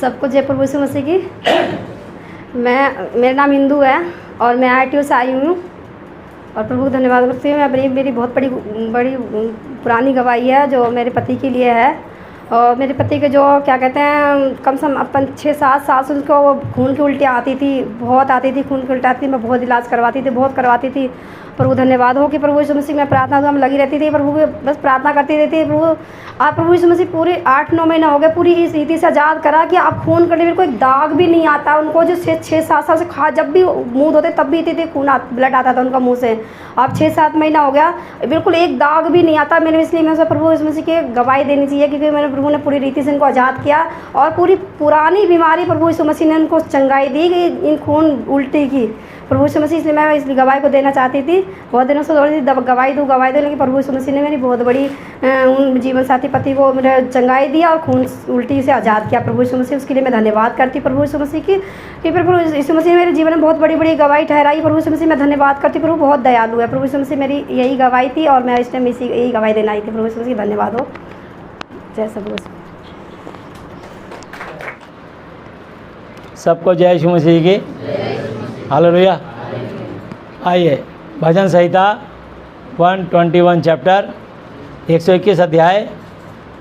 सबको जय प्रभु यीशु मसीह की। मेरा नाम इंदू है और मैं ITO से आई हूँ और प्रभु को धन्यवाद करती हूँ। मेरी बहुत बड़ी पुरानी गवाही है जो मेरे पति के लिए है। और मेरे पति के जो क्या कहते हैं कम से कम अपन 6-7 साल से उनको वो खून की उल्टी आती थी, बहुत आती थी, खून की उल्टी आती थी। मैं बहुत इलाज करवाती थी, बहुत करवाती थी। प्रभु धन्यवाद हो कि प्रभु यीशु मसीह में प्रार्थना में लगी रहती थी। प्रभु को बस प्रार्थना करती रहती है। प्रभु यीशु मसीह पूरे 8-9 महीना हो गए पूरी इस रीति से आज़ाद करा कि आप खून करने में कोई दाग भी नहीं आता उनको। जो 6-7 साल से जब भी मुँह धोते तब भी इतनी खून ब्लड आता था उनका मुँह से। अब 6-7 महीना हो गया बिल्कुल एक दाग भी नहीं आता। मैंने इसलिए मैं प्रभु यीशु मसीह की गवाही देनी चाहिए क्योंकि मैंने प्रभु ने पूरी रीति से इनको आज़ाद किया और पूरी पुरानी बीमारी प्रभु यीशु मसीह ने उनको चंगाई दी कि इन खून उल्टी की। प्रभु यीशु मसीह इसलिए मैं इस गवाही को देना चाहती थी। बहुत दिनों से थोड़ी गवाही दूँ लेकिन प्रभु यीशु मसीह ने मेरी बहुत बड़ी उन जीवन साथी पति को मेरा चंगाई दिया और खून उल्टी से आज़ाद किया। प्रभु यीशु मसीह उसके लिए मैं धन्यवाद करती प्रभु यीशु मसीह की कि प्रभु यीशु मसीह ने मेरे जीवन में बहुत बड़ी गवाही ठहराई। प्रभु यीशु मसीह मैं धन्यवाद करती। प्रभु बहुत दयालु है। प्रभु यीशु मसीह मेरी यही गवाही थी और मैं इस टाइम यही गवाही देना आई थी। प्रभु यीशु मसीह धन्यवाद हो। जय सब सबको जय यीशु मसीह की। हालेलुया। आइए भजन संहिता 121 चैप्टर 121 अध्याय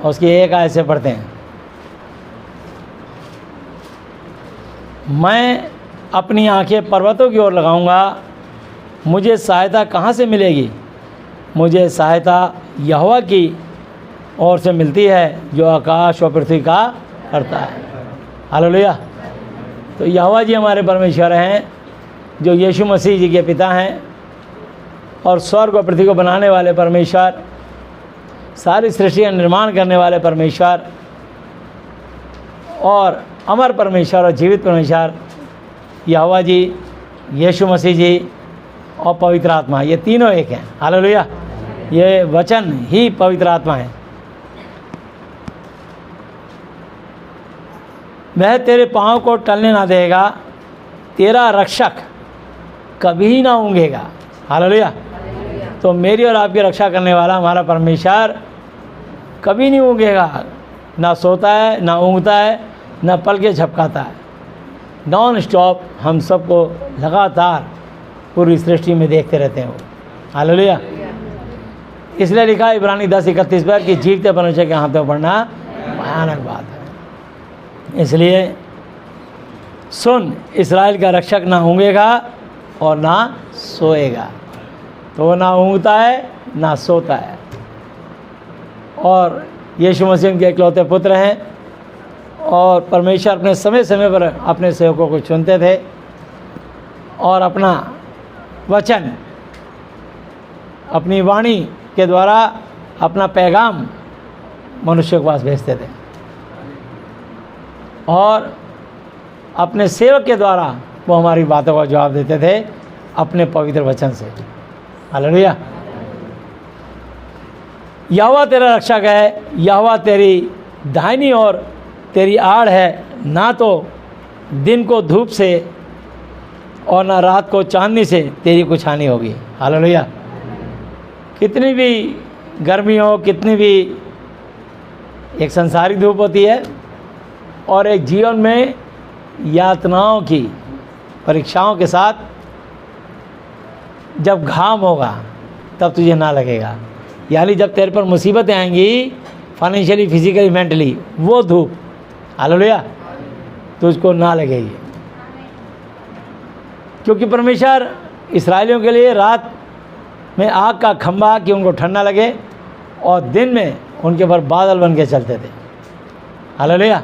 और उसकी 1 आयत से पढ़ते हैं। मैं अपनी आंखें पर्वतों की ओर लगाऊंगा, मुझे सहायता कहाँ से मिलेगी? मुझे सहायता यहोवा की ओर से मिलती है जो आकाश और पृथ्वी का करता है। हालेलुया। तो यहोवा जी हमारे परमेश्वर हैं जो यीशु मसीह जी के पिता हैं और स्वर्ग और पृथ्वी को बनाने वाले परमेश्वर, सारी सृष्टि का निर्माण करने वाले परमेश्वर और अमर परमेश्वर और जीवित परमेश्वर यहोवा जी, यीशु मसीह जी और पवित्र आत्मा, ये तीनों एक हैं। हालेलुया। ये वचन ही पवित्र आत्मा है। वह तेरे पाँव को टलने ना देगा, तेरा रक्षक कभी ना ऊँघेगा। हालेलुया। तो मेरी और आपकी रक्षा करने वाला हमारा परमेश्वर कभी नहीं ऊँघेगा, ना सोता है, ना ऊँघता है, ना पल के झपकाता है। नॉन स्टॉप हम सबको लगातार पूरी सृष्टि में देखते रहते हैं वो। हालेलुया। इसलिए लिखा है इब्रानी 10:31 पर कि जीवते परमेश्वर के हाथों पढ़ना भयानक बात है। इसलिए सुन, इस्राएल का रक्षक ना ऊँघेगा और ना सोएगा। तो वो ना ऊँघता है ना सोता है। और यीशु मसीह उनके इकलौते पुत्र हैं और परमेश्वर अपने समय समय पर अपने सेवकों को चुनते थे और अपना वचन, अपनी वाणी के द्वारा अपना पैगाम मनुष्य के पास भेजते थे और अपने सेवक के द्वारा वो हमारी बातों का जवाब देते थे अपने पवित्र वचन से। हालेलुया। यहोवा तेरा रक्षक है, यहोवा तेरी दाहिनी और तेरी आड़ है, ना तो दिन को धूप से और ना रात को चांदनी से तेरी कुछ हानि होगी। हालेलुया। कितनी भी गर्मी हो, कितनी भी एक संसारिक धूप होती है और एक जीवन में यातनाओं की परीक्षाओं के साथ जब घाम होगा तब तुझे ना लगेगा। यानी जब तेरे पर मुसीबतें आएंगी फाइनेंशियली, फिजिकली, मेंटली, वो धूप, हालेलुया, तुझको ना लगेगी। क्योंकि परमेश्वर इस्राएलियों के लिए रात में आग का खंभा कि उनको ठंडा लगे और दिन में उनके ऊपर बादल बन के चलते थे। हालेलुया।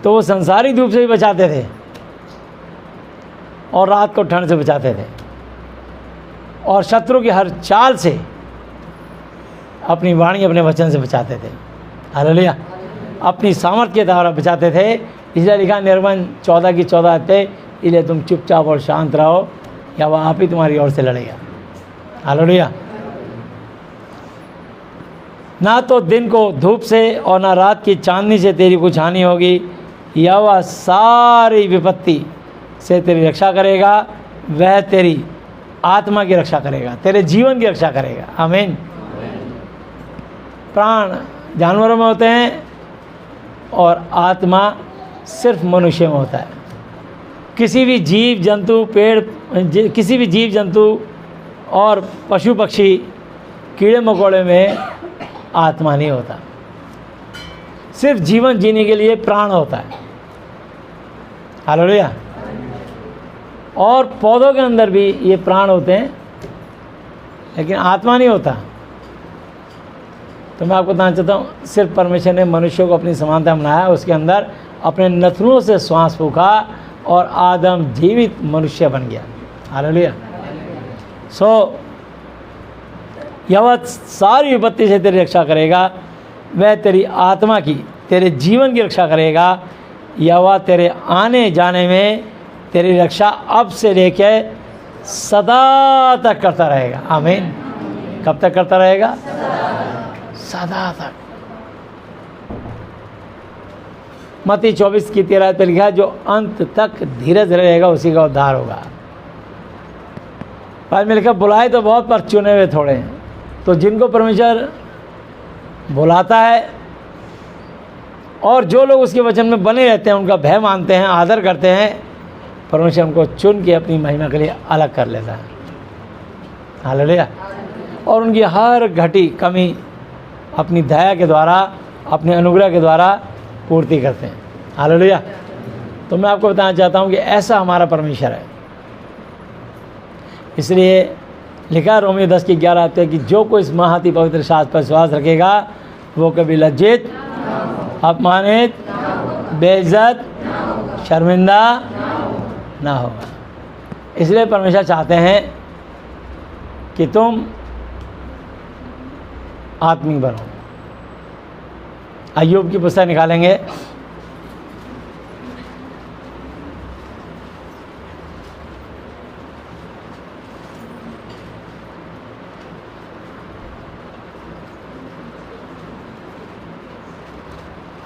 तो वो संसारी धूप से भी बचाते थे और रात को ठंड से बचाते थे और शत्रु की हर चाल से अपनी वाणी, अपने वचन से बचाते थे। हालेलुया। अपनी सामर्थ्य के द्वारा बचाते थे। इसलिए लिखा निर्गमन 14:14 पे, इसलिए तुम चुपचाप और शांत रहो या वह आप ही तुम्हारी ओर से लड़ेगा। हालेलुया। ना तो दिन को धूप से और ना रात की चांदनी से तेरी कुछ हानि होगी। या वह सारी विपत्ति से तेरी रक्षा करेगा, वह तेरी आत्मा की रक्षा करेगा, तेरे जीवन की रक्षा करेगा। आमीन। प्राण जानवरों में होते हैं और आत्मा सिर्फ मनुष्य में होता है। किसी भी जीव जंतु किसी भी जीव जंतु और पशु पक्षी कीड़े मकोड़े में आत्मा नहीं होता। सिर्फ जीवन जीने के लिए प्राण होता है। हालेलुया। और पौधों के अंदर भी ये प्राण होते हैं, लेकिन आत्मा नहीं होता। तो मैं आपको बताना चाहता हूँ, सिर्फ परमेश्वर ने मनुष्य को अपनी समानता में बनाया, उसके अंदर अपने नथनों से श्वास फूंका और आदम जीवित मनुष्य बन गया। हालेलुया। यह सारी विपत्ति से तेरी रक्षा करेगा, वह तेरी आत्मा की, तेरे जीवन की रक्षा करेगा। यह तेरे आने जाने में तेरी रक्षा अब से लेके सदा तक करता रहेगा। आमीन। कब तक करता रहेगा? सदा तक। मत्ती 24:13 पे लिखा है, जो अंत तक धीरज रहेगा उसी का उद्धार होगा। बाद में लिखा, बुलाए तो बहुत पर चुने हुए थोड़े हैं। तो जिनको परमेश्वर बुलाता है और जो लोग उसके वचन में बने रहते हैं, उनका भय मानते हैं, आदर करते हैं, परमेश्वर उनको चुन के अपनी महिमा के लिए अलग कर लेता है। हालेलुया। और उनकी हर घटी कमी अपनी दया के द्वारा, अपने अनुग्रह के द्वारा पूर्ति करते हैं। हालेलुया। तो मैं आपको बताना चाहता हूँ कि ऐसा हमारा परमेश्वर है। इसलिए लिखा रोमियो 10:11 आते हैं कि जो कोई इस महाअति पवित्र शास्त्र पर विश्वास रखेगा वो कभी लज्जित, अपमानित, बेइज्जत, शर्मिंदा ना होगा। इसलिए परमेश्वर चाहते हैं कि तुम आत्मिक बनो। अय्यूब की पुस्तक निकालेंगे,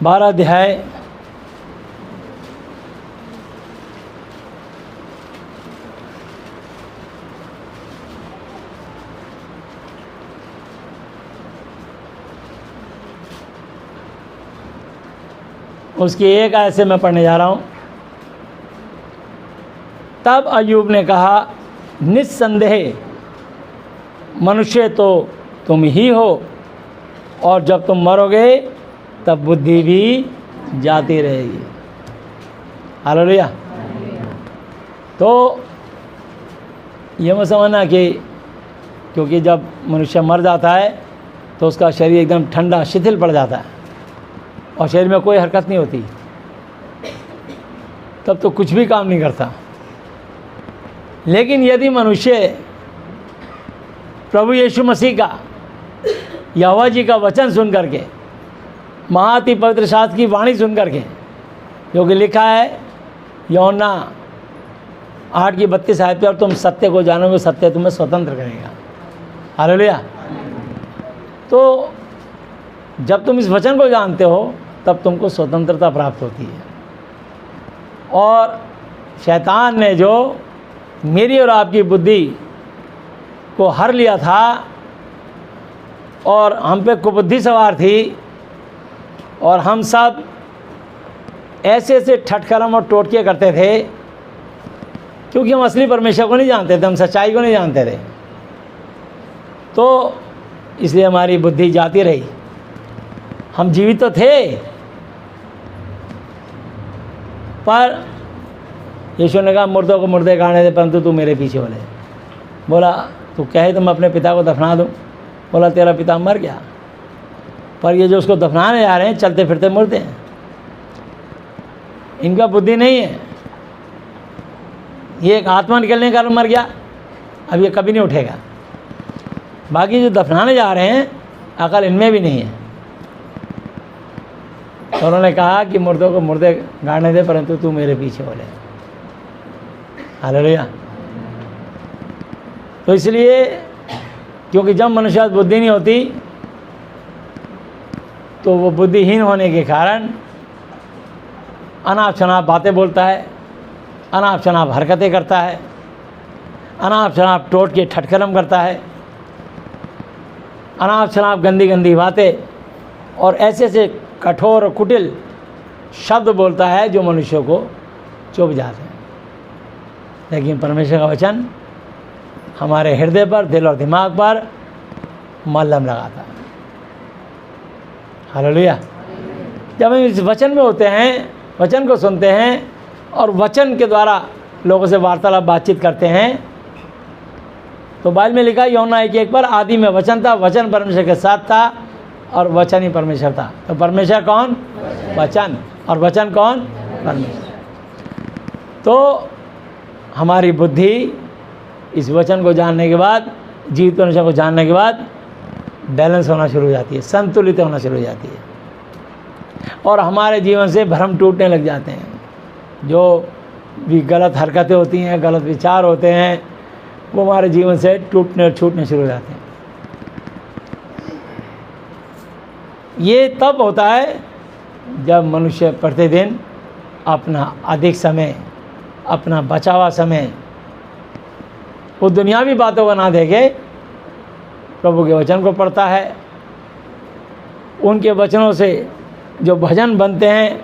बारह अध्याय उसकी एक आयत से मैं पढ़ने जा रहा हूँ। तब अय्यूब ने कहा, निस्संदेह मनुष्य तो तुम ही हो, और जब तुम मरोगे तब बुद्धि भी जाती रहेगी। हालेलुया। तो ये मत समझना कि क्योंकि जब मनुष्य मर जाता है तो उसका शरीर एकदम ठंडा शिथिल पड़ जाता है और शरीर में कोई हरकत नहीं होती, तब तो कुछ भी काम नहीं करता। लेकिन यदि मनुष्य प्रभु यीशु मसीह का, यहोवा जी का वचन सुन करके, महाअति पवित्र शास्त्र की वाणी सुन करके, जो कि लिखा है यूहन्ना 8:32 आयत पे, और तुम सत्य को जानोगे, सत्य तुम्हें स्वतंत्र करेगा। हालेलुया। तो जब तुम इस वचन को जानते हो तब तुमको स्वतंत्रता प्राप्त होती है। और शैतान ने जो मेरी और आपकी बुद्धि को हर लिया था और हम पे कुबुद्धि सवार थी, और हम सब ऐसे ऐसे ठटकरम और टोटके करते थे, क्योंकि हम असली परमेश्वर को नहीं जानते थे, हम सच्चाई को नहीं जानते थे। तो इसलिए हमारी बुद्धि जाती रही। हम जीवित तो थे, पर यीशु ने कहा, मुर्दों को मुर्दे गाड़ने दे, परंतु तू मेरे पीछे बोले। बोला, तू कहे तो मैं अपने पिता को दफना दूँ। बोला, तेरा पिता मर गया, पर ये जो उसको दफनाने जा रहे हैं चलते फिरते मुर्दे हैं, इनका बुद्धि नहीं है। ये एक आत्मा निकलने के कारण मर गया, अब ये कभी नहीं उठेगा। बाकी जो दफनाने जा रहे हैं अकल इनमें भी नहीं है। तो उन्होंने कहा कि मुर्दों को मुर्दे गाड़ने दे, परंतु तू मेरे पीछे बोले। हालेलुया। तो इसलिए क्योंकि जब मनुष्य बुद्धि नहीं होती तो वो बुद्धिहीन होने के कारण अनाप शनाप बातें बोलता है, अनाप शनाप हरकतें करता है, अनाप शनाप टोट के ठटकरम करता है, अनाप शनाप गंदी गंदी बातें और ऐसे ऐसे कठोर और कुटिल शब्द बोलता है जो मनुष्य को चुभ जाते हैं, लेकिन परमेश्वर का वचन हमारे हृदय पर, दिल और दिमाग पर मलहम लगाता है। हालेलुया। जब हम इस वचन में होते हैं, वचन को सुनते हैं और वचन के द्वारा लोगों से वार्तालाप, बातचीत करते हैं, तो बाइबल में लिखा यूहन्ना 1:1 पर, आदि में वचन था, वचन परमेश्वर के साथ था और वचन ही परमेश्वर था। तो परमेश्वर कौन? वचन। और वचन कौन? परमेश्वर। तो हमारी बुद्धि इस वचन को जानने के बाद, जीवित परमेश्वर को जानने के बाद बैलेंस होना शुरू हो जाती है, संतुलित होना शुरू हो जाती है और हमारे जीवन से भ्रम टूटने लग जाते हैं। जो भी गलत हरकतें होती हैं, गलत विचार होते हैं, वो हमारे जीवन से टूटने और छूटने शुरू हो जाते हैं। ये तब होता है जब मनुष्य प्रतिदिन अपना अधिक समय, अपना बचा हुआ समय वो दुनियावी बातों को ना देखे, प्रभु के वचन को पढ़ता है, उनके वचनों से जो भजन बनते हैं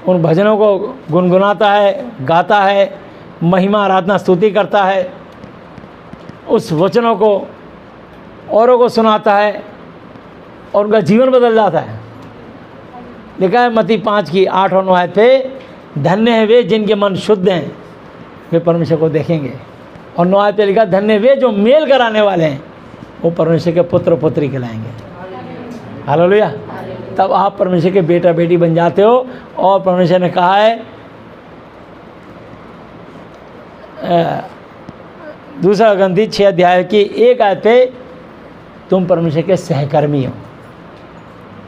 उन भजनों को गुनगुनाता है, गाता है, महिमा आराधना स्तुति करता है, उस वचनों को औरों को सुनाता है और उनका जीवन बदल जाता है। लिखा है मत्ती 5:8 और 9 आयत पे, धन्य है वे जिनके मन शुद्ध हैं, वे परमेश्वर को देखेंगे। और 9 आयत पे लिखा, धन्य वे जो मेल कराने वाले हैं, वो परमेश्वर के पुत्र पुत्री कहलाएंगे। हालेलुया। तब आप परमेश्वर के बेटा बेटी बन जाते हो। और परमेश्वर ने कहा है 2 ग्रंथी 6:1 आयत पे, तुम परमेश्वर के सहकर्मी हो,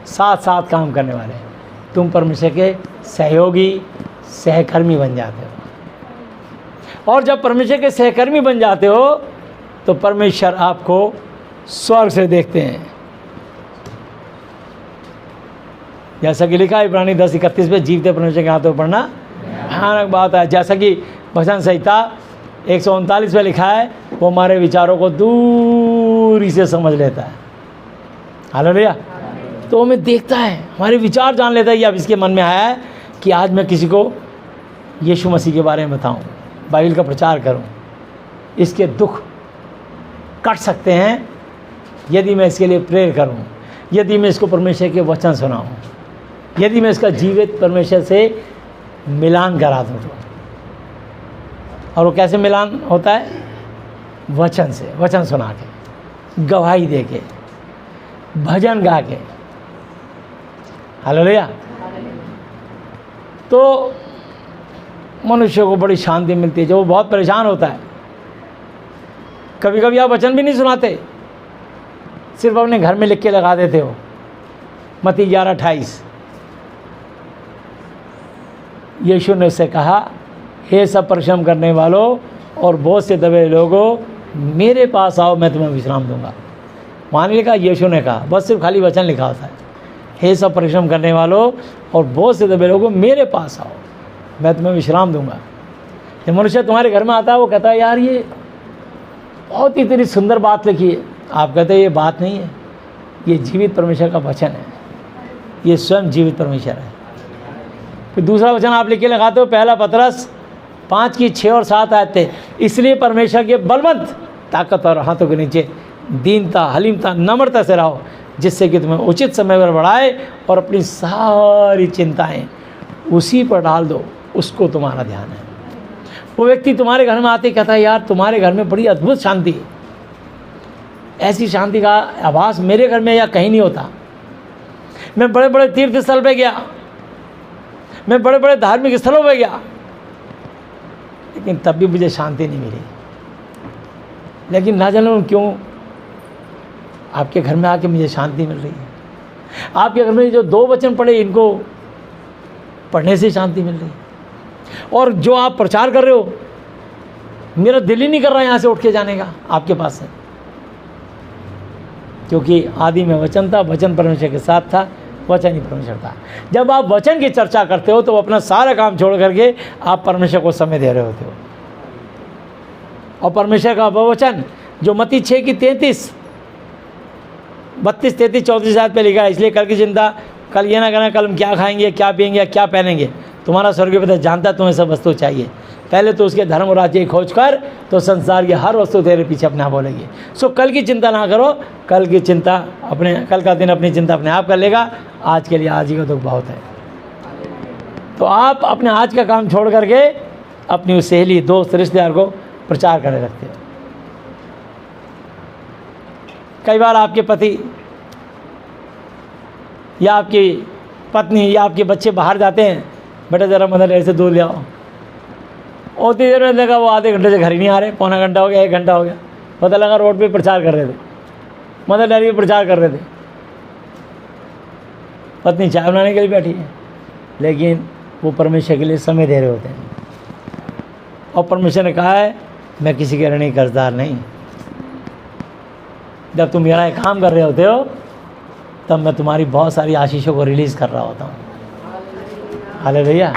साथ साथ काम करने वाले, तुम परमेश्वर के सहयोगी, सहकर्मी बन जाते हो। और जब परमेश्वर के सहकर्मी बन जाते हो तो परमेश्वर आपको स्वर्ग से देखते हैं। जैसा कि लिखा है इब्रानी 10:31 पे, जीवते परमेश्वर के हाथों पढ़ना भयानक बात है। जैसा कि भजन संहिता 139 में लिखा है, वो हमारे विचारों को दूरी से समझ लेता है। हालेलुया। तो हमें देखता है, हमारे विचार जान लेता है। कि अब इसके मन में आया है कि आज मैं किसी को यीशु मसीह के बारे में बताऊं, बाइबल का प्रचार करूं। इसके दुख कट सकते हैं यदि मैं इसके लिए प्रेयर करूं, यदि मैं इसको परमेश्वर के वचन सुनाऊं, यदि मैं इसका जीवित परमेश्वर से मिलान करा दूं। तो और वो कैसे मिलान होता है? वचन से, वचन सुना के, गवाही दे के, भजन गा के। हालेलुया। तो मनुष्य को बड़ी शांति मिलती है जब वो बहुत परेशान होता है। कभी कभी आप वचन भी नहीं सुनाते, सिर्फ अपने घर में लिख के लगा देते हो। मत्ती 11:28, यीशु ने उससे कहा, हे सब परिश्रम करने वालों और बोझ से दबे लोगों, मेरे पास आओ, मैं तुम्हें विश्राम दूंगा। वहाँ नहीं लिखा, यीशु ने कहा, बस सिर्फ खाली वचन लिखा होता है। हे सब परिश्रम करने वालों और बोझ से दबे लोगों, मेरे पास आओ, मैं तुम्हें विश्राम दूंगा। जब मनुष्य तुम्हारे घर में आता है, वो कहता है, यार ये बहुत ही इतनी सुंदर बात लिखी है। आप कहते हैं ये बात नहीं है, ये जीवित परमेश्वर का वचन है, ये स्वयं जीवित परमेश्वर है। फिर दूसरा वचन आप लिख के लगाते हो, पहला पतरस 5:6 और 7 आयतें, इसलिए परमेश्वर के बलवंत ताकत और हाथों के नीचे दीनता, हलीमता, नम्रता से रहो, जिससे कि तुम्हें उचित समय पर बढ़ाए और अपनी सारी चिंताएं उसी पर डाल दो, उसको तुम्हारा ध्यान है। वो व्यक्ति तुम्हारे घर में आते कहता है, यार तुम्हारे घर में बड़ी अद्भुत शांति है, ऐसी शांति का आभास मेरे घर में या कहीं नहीं होता। मैं बड़े बड़े तीर्थ स्थल पे गया, मैं बड़े बड़े धार्मिक स्थलों पे गया, लेकिन तब भी मुझे शांति नहीं मिली। लेकिन ना जाने क्यों आपके घर में आके मुझे शांति मिल रही है। आपके घर में जो 2 वचन पढ़े, इनको पढ़ने से शांति मिल रही है। और जो आप प्रचार कर रहे हो, मेरा दिल ही नहीं कर रहा यहाँ से उठ के जाने का आपके पास से, क्योंकि आदि में वचन था, वचन परमेश्वर के साथ था, वचन ही परमेश्वर था। जब आप वचन की चर्चा करते हो तो अपना सारा काम छोड़ करके आप परमेश्वर को समय दे रहे होते हो। और परमेश्वर का वचन जो मत्ती 6:33, 32, 33, 34 आयत पे लिखा है, इसलिए कल की चिंता कल ये ना कहना कल हम क्या खाएंगे, क्या पिएंगे, क्या पहनेंगे। तुम्हारा स्वर्गीय पिता जानता है तुम्हें सब वस्तु चाहिए। पहले तो उसके धर्म और राज्य की खोज कर, तो संसार की हर वस्तु तेरे पीछे अपने आप बोलेगी। सो कल की चिंता ना करो, कल की चिंता अपने, कल का दिन अपनी चिंता अपने आप कर लेगा। आज के लिए आज ही का दुख बहुत है। तो आप अपने आज का काम छोड़ करके अपनी उस सहेली, दोस्त, रिश्तेदार को प्रचार करने लगते हो। कई बार आपके पति या आपकी पत्नी या आपके बच्चे बाहर जाते हैं, बेटा ज़रा मदर डेयरी से दूध ले आओ। उतनी देर में लगा वो आधे घंटे से घर ही नहीं आ रहे, पौना घंटा हो गया, 1 घंटा हो गया, पता लगा रोड पे प्रचार कर रहे थे, मदर डेयरी पे प्रचार कर रहे थे। पत्नी चाय बनाने के लिए बैठी है, लेकिन वो परमेश्वर के लिए समय दे रहे होते हैं। और परमेश्वर ने कहा है मैं किसी के ऋणी कर्जदार नहीं। जब तुम मेरा काम कर रहे होते हो तब मैं तुम्हारी बहुत सारी आशीषों को रिलीज़ कर रहा होता हूँ। हालेलुया।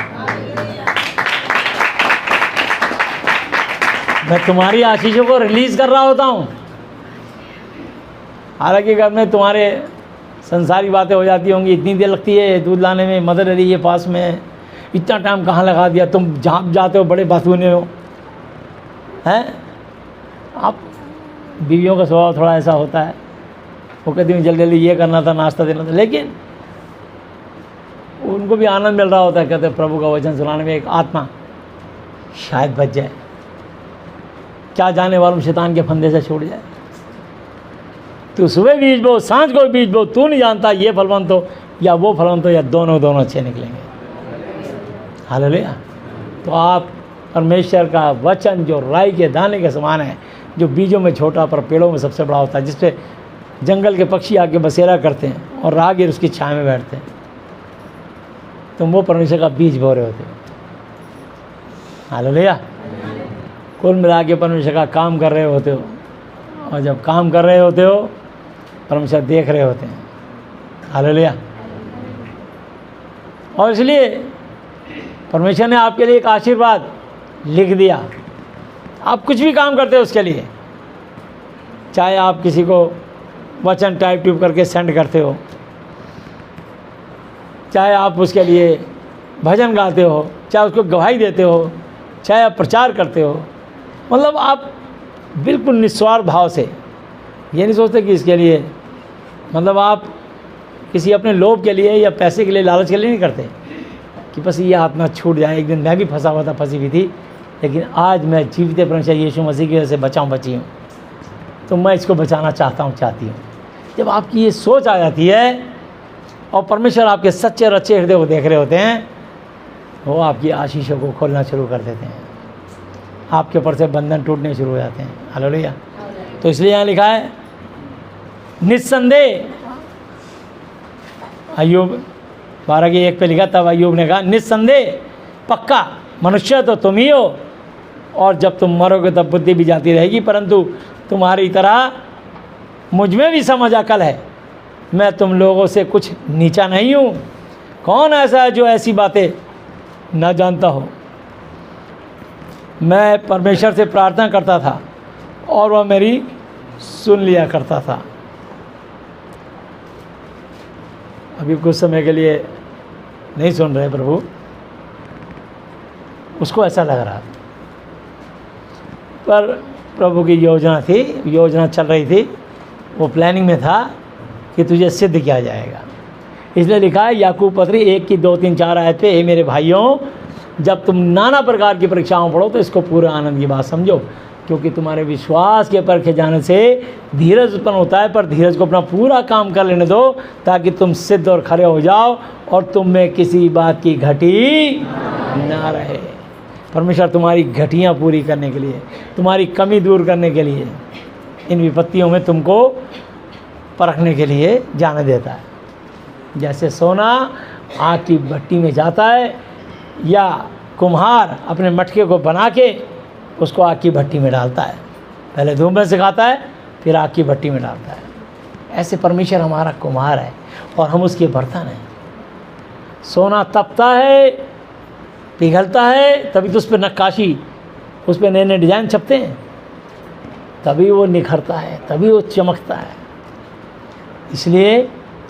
मैं तुम्हारी आशीषों को रिलीज़ कर रहा होता हूँ। हालांकि घर में तुम्हारे संसारी बातें हो जाती होंगी, इतनी देर लगती है दूध लाने में, मदर डेयरी ये पास में है, इतना टाइम कहाँ लगा दिया, तुम जहाँ जाते हो बड़े बातूने हो हैं। आप बीवियों का स्वभाव थोड़ा ऐसा होता है, वो कहती हूँ जल्दी जल्दी ये करना था, नाश्ता देना था, लेकिन उनको भी आनंद मिल रहा होता है। कहते हैं प्रभु का वचन सुनाने में एक आत्मा शायद बच जाए, क्या जाने वालों शैतान के फंदे से छूट जाए। तू सुबह बीज बो, सांझ को बीज बो, तू नहीं जानता ये फलवंत हो या वो फलवंत हो या दोनों अच्छे निकलेंगे। हालेलुया। तो आप परमेश्वर का वचन जो राई के दाने के समान है, जो बीजों में छोटा पर पेड़ों में सबसे बड़ा होता है, जिस पे जंगल के पक्षी आके बसेरा करते हैं और राहगीर उसकी छाया में बैठते हैं, तुम वो परमेश्वर का बीज बो रहे होते हो। हालेलुया। कुल मिला के परमेश्वर का काम कर रहे होते हो, और जब काम कर रहे होते हो परमेश्वर देख रहे होते हैं। हालेलुया। और इसलिए परमेश्वर ने आपके लिए एक आशीर्वाद लिख दिया। आप कुछ भी काम करते हो उसके लिए, चाहे आप किसी को वचन टाइप करके सेंड करते हो, चाहे आप उसके लिए भजन गाते हो, चाहे उसको गवाही देते हो, चाहे आप प्रचार करते हो, मतलब आप बिल्कुल निस्वार्थ भाव से ये नहीं सोचते कि इसके लिए, मतलब आप किसी अपने लोभ के लिए या पैसे के लिए, लालच के लिए नहीं करते कि बस ये हाथ ना छूट जाए। एक दिन मैं भी फंसा हुआ था, फंसी हुई थी, लेकिन आज मैं जीवित परमेश्वर यीशु मसीह की वजह से बची हूँ, तो मैं इसको बचाना चाहती हूँ। जब आपकी ये सोच आ जाती है और परमेश्वर आपके सच्चे और अच्छे हृदय को देख रहे होते हैं, वो आपकी आशीषों को खोलना शुरू कर देते हैं, आपके ऊपर से बंधन टूटने शुरू हो जाते हैं। हालेलुया। तो इसलिए यहाँ लिखा है निस्संदेह, अय्यूब 12:1 पे लिखा, तब अय्यूब ने कहा निस्संदेह पक्का मनुष्य तो तुम ही हो, और जब तुम मरोगे तब बुद्धि भी जाती रहेगी, परंतु तुम्हारी तरह मुझ में भी समझ अकल है, मैं तुम लोगों से कुछ नीचा नहीं हूँ। कौन ऐसा है जो ऐसी बातें न जानता हो। मैं परमेश्वर से प्रार्थना करता था और वह मेरी सुन लिया करता था। अभी कुछ समय के लिए नहीं सुन रहे प्रभु, उसको ऐसा लग रहा, पर प्रभु की योजना थी, योजना चल रही थी, वो प्लानिंग में था कि तुझे सिद्ध किया जाएगा। इसलिए लिखा है याकूब पत्री 1:2-3-4 आयत पे, हे मेरे भाइयों, जब तुम नाना प्रकार की परीक्षाओं पढ़ो तो इसको पूरे आनंद की बात समझो, क्योंकि तुम्हारे विश्वास के परखे जाने से धीरज उत्पन्न होता है, पर धीरज को अपना पूरा काम कर लेने दो, ताकि तुम सिद्ध और खरे हो जाओ और तुम में किसी बात की घटी ना रहे। परमेश्वर तुम्हारी घटियाँ पूरी करने के लिए, तुम्हारी कमी दूर करने के लिए, इन विपत्तियों में तुमको परखने के लिए जाने देता है। जैसे सोना आग की भट्टी में जाता है, या कुम्हार अपने मटके को बना के उसको आग की भट्टी में डालता है, पहले धूप में सिखाता है फिर आग की भट्टी में डालता है। ऐसे परमेश्वर हमारा कुम्हार है और हम उसके बर्तन हैं। सोना तपता है, पिघलता है, तभी तो उस पर नक्काशी, उस पर नए नए डिज़ाइन छपते हैं, तभी वो निखरता है, तभी वो चमकता है। इसलिए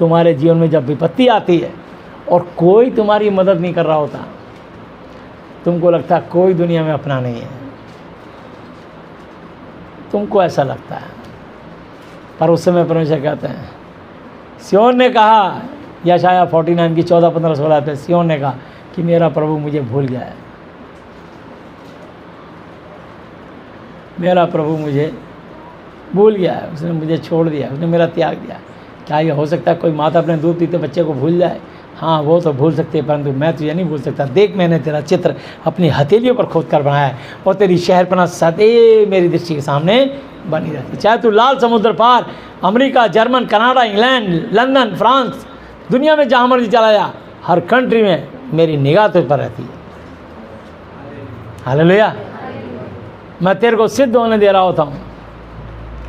तुम्हारे जीवन में जब विपत्ति आती है और कोई तुम्हारी मदद नहीं कर रहा होता, तुमको लगता है कोई दुनिया में अपना नहीं है, तुमको ऐसा लगता है। पर उस समय परमेश्वर कहते हैं, सिय्योन ने कहा, यशायाह 49 की 14, 15, 16 पे सिय्योन ने कहा कि मेरा प्रभु मुझे भूल गया है, मेरा प्रभु मुझे भूल गया है, उसने मुझे छोड़ दिया, उसने मेरा त्याग दिया। क्या ये हो सकता है कोई माता अपने दूध पीते बच्चे को भूल जाए? हाँ, वो तो भूल सकते हैं, परंतु मैं तुझे नहीं भूल सकता। देख, मैंने तेरा चित्र अपनी हथेलियों पर खोद कर बनाया है और तेरी शहरपनाह सदैव मेरी दृष्टि के सामने बनी रहती। चाहे तू लाल समुद्र पार America, German, Canada, England, London, France, दुनिया में जहाँ मर्जी चला जा, हर कंट्री में मेरी निगाह तुझ पर रहती है। हालेलुया। मैं तेरे को सिद्ध होने दे रहा होता हूँ।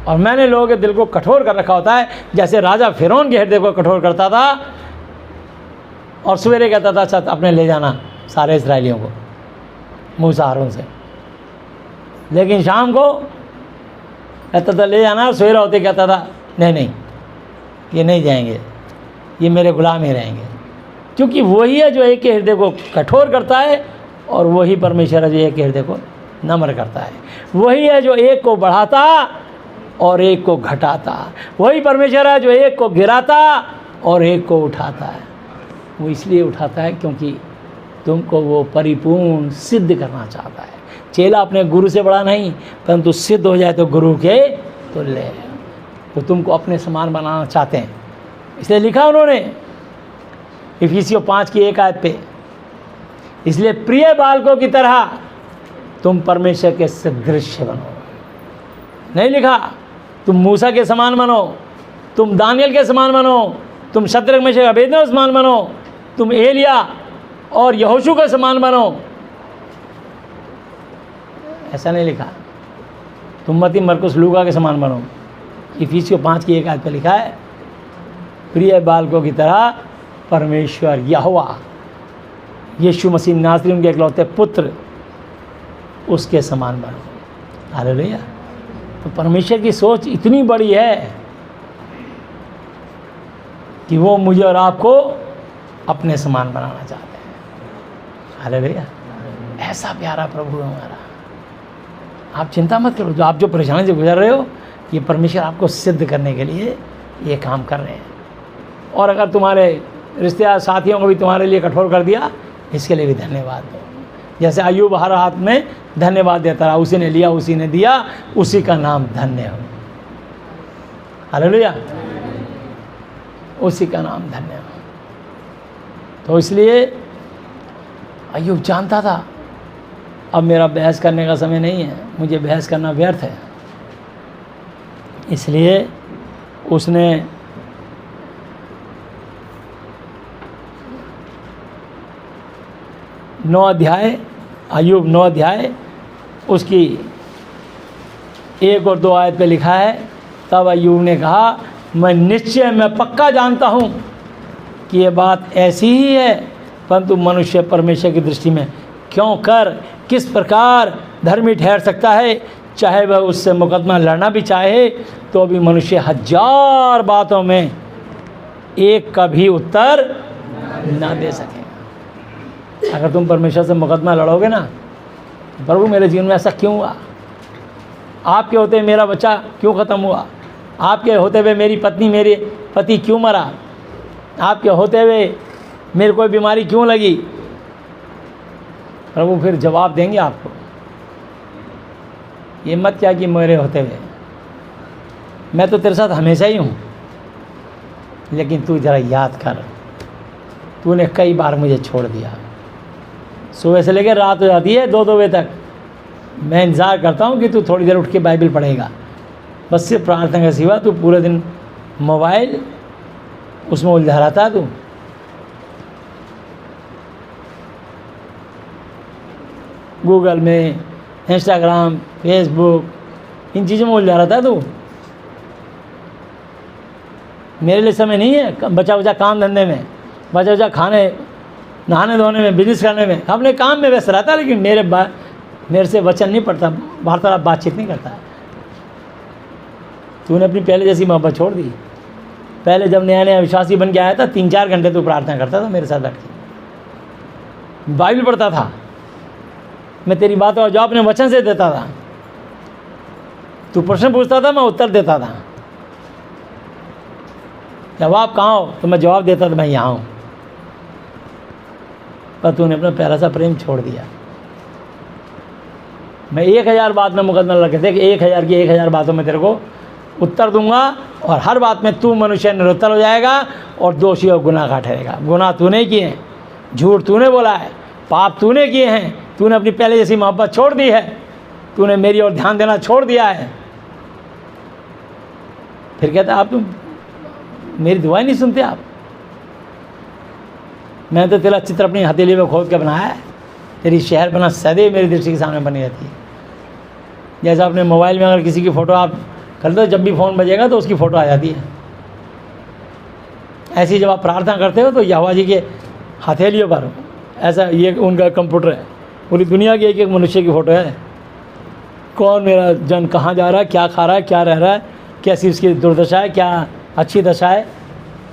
और मैंने लोगों के दिल को कठोर कर रखा होता है, जैसे राजा फिरौन के हृदय को कठोर करता था और सवेरे कहता था, अच्छा अपने ले जाना सारे इस्राएलियों को मूसा हारून से, लेकिन शाम को कहता था ले जाना, और सवेरे होते कहता था नहीं नहीं, ये नहीं जाएंगे, ये मेरे गुलाम ही रहेंगे। क्योंकि वही है जो एक के हृदय को कठोर करता है और वही परमेश्वर है जो एक के हृदय को नम्र करता है। वही है जो एक को बढ़ाता और एक को घटाता। वही परमेश्वर है जो एक को गिराता और एक को उठाता है। वो इसलिए उठाता है क्योंकि तुमको वो परिपूर्ण सिद्ध करना चाहता है। चेला अपने गुरु से बड़ा नहीं, परंतु सिद्ध हो जाए तो गुरु के तुल्य है। तो तुमको अपने समान बनाना चाहते हैं, इसलिए लिखा उन्होंने इफिसियों 5 की 1 आयत पे, इसलिए प्रिय बालकों की तरह तुम परमेश्वर के सदृश्य बनो। नहीं लिखा तुम मूसा के समान बनो, तुम दानियल के समान बनो, तुम शद्रक मेशक अबेदनगो के समान बनो, तुम एलिया और यहोशू के समान बनो। ऐसा नहीं लिखा। तुम मती, मरकुस, लूका के समान बनो। इफिसियों 5 की 1 आयत पे लिखा है, प्रिय बालकों की तरह परमेश्वर यहोवा यीशु मसीह नासरी उनके इकलौते पुत्र, उसके समान बनो। हालेलुया। तो परमेश्वर की सोच इतनी बड़ी है कि वो मुझे और आपको अपने समान बनाना चाहते हैं। हालेलुया। ऐसा प्यारा प्रभु है हमारा। आप चिंता मत करो, जो आप जो परेशानी से गुजर रहे हो, ये परमेश्वर आपको सिद्ध करने के लिए ये काम कर रहे हैं। और अगर तुम्हारे रिश्तेदार साथियों को भी तुम्हारे लिए कठोर कर दिया, इसके लिए भी धन्यवाद दो। जैसे अय्यूब हर हाथ में धन्यवाद देता रहा, उसी ने लिया, उसी ने दिया, उसी का नाम धन्य हो। हालेलुया। उसी का नाम धन्य हो। तो इसलिए अय्यूब जानता था अब मेरा बहस करने का समय नहीं है, मुझे बहस करना व्यर्थ है। इसलिए उसने अय्यूब 9 अध्याय उसकी 1 और 2 आयत पे लिखा है, तब अय्यूब ने कहा, मैं पक्का जानता हूँ कि ये बात ऐसी ही है, परंतु मनुष्य परमेश्वर की दृष्टि में किस प्रकार धर्मी ठहर सकता है। चाहे वह उससे मुकदमा लड़ना भी चाहे तो भी मनुष्य 1000 बातों में एक का भी उत्तर ना दे सकेगा। अगर तुम परमेश्वर से मुकदमा लड़ोगे ना, प्रभु मेरे जीवन में ऐसा क्यों हुआ, आपके होते हुए मेरा बच्चा क्यों ख़त्म हुआ, आपके होते हुए मेरी पत्नी, मेरे पति क्यों मरा, आपके होते हुए मेरे कोई बीमारी क्यों लगी, प्रभु फिर जवाब देंगे आपको। ये मत क्या कि मेरे होते हुए, मैं तो तेरे साथ हमेशा ही हूँ, लेकिन तू ज़रा याद कर, तूने कई बार मुझे छोड़ दिया। सुबह से लेकर रात हो जाती है 2-2 बजे तक, मैं इंतज़ार करता हूँ कि तू थोड़ी देर उठ के बाइबल पढ़ेगा। बस सिर्फ प्रार्थना के सिवा तू पूरे दिन मोबाइल उसमें उलझा रहता है। तू गूगल में, इंस्टाग्राम, फेसबुक, इन चीज़ों में उलझा रहता है तू। मेरे लिए समय नहीं है बचा काम धंधे में, बचा खाने नहाने धोने में, बिजनेस करने में, अपने काम में व्यस्त रहता है, लेकिन मेरे से वचन नहीं पड़ता, बातचीत नहीं करता। तूने अपनी पहले जैसी मोहब्बत छोड़ दी। पहले जब नया नया विश्वासी बन के आया था 3-4 घंटे तू प्रार्थना करता था मेरे साथ बैठ के, बाइबल पढ़ता था, मैं तेरी बातों का जवाब अपने वचन से देता था, तू प्रश्न पूछता था मैं उत्तर देता था, जवाब कहाँ हो तो मैं जवाब देता था मैं यहाँ हूँ। पर तूने अपना प्यारा सा प्रेम छोड़ दिया। मैं 1000 बात में मुकदमा लगे थे कि 1000 की 1000 बातों में तेरे को उत्तर दूंगा और हर बात में तू मनुष्य निरुत्तर हो जाएगा और दोषी और गुनाह का ठहरेगा। गुनाह तूने किए हैं, झूठ तूने बोला है, पाप तूने किए हैं, तूने अपनी पहले जैसी मोहब्बत छोड़ दी है, तूने मेरी ओर ध्यान देना छोड़ दिया है। फिर कहता आप तुम मेरी दुआएं नहीं सुनते आप। मैं तो तेरा चित्र अपनी हथेली में खोद के बनाया है, तेरी शहर बना सदैव मेरी दृष्टि के सामने बनी रहती है। जैसा अपने मोबाइल में अगर किसी की फ़ोटो आप कर दो, जब भी फ़ोन बजेगा तो उसकी फ़ोटो आ जाती है, ऐसी जब आप प्रार्थना करते हो तो यहोवा जी के हथेलियों पर ऐसा ये उनका कंप्यूटर है, पूरी दुनिया की एक एक मनुष्य की फ़ोटो है। कौन मेरा जन कहाँ जा रहा है, क्या खा रहा है, क्या रह रहा है, कैसी उसकी दुर्दशा है, क्या अच्छी दशा है,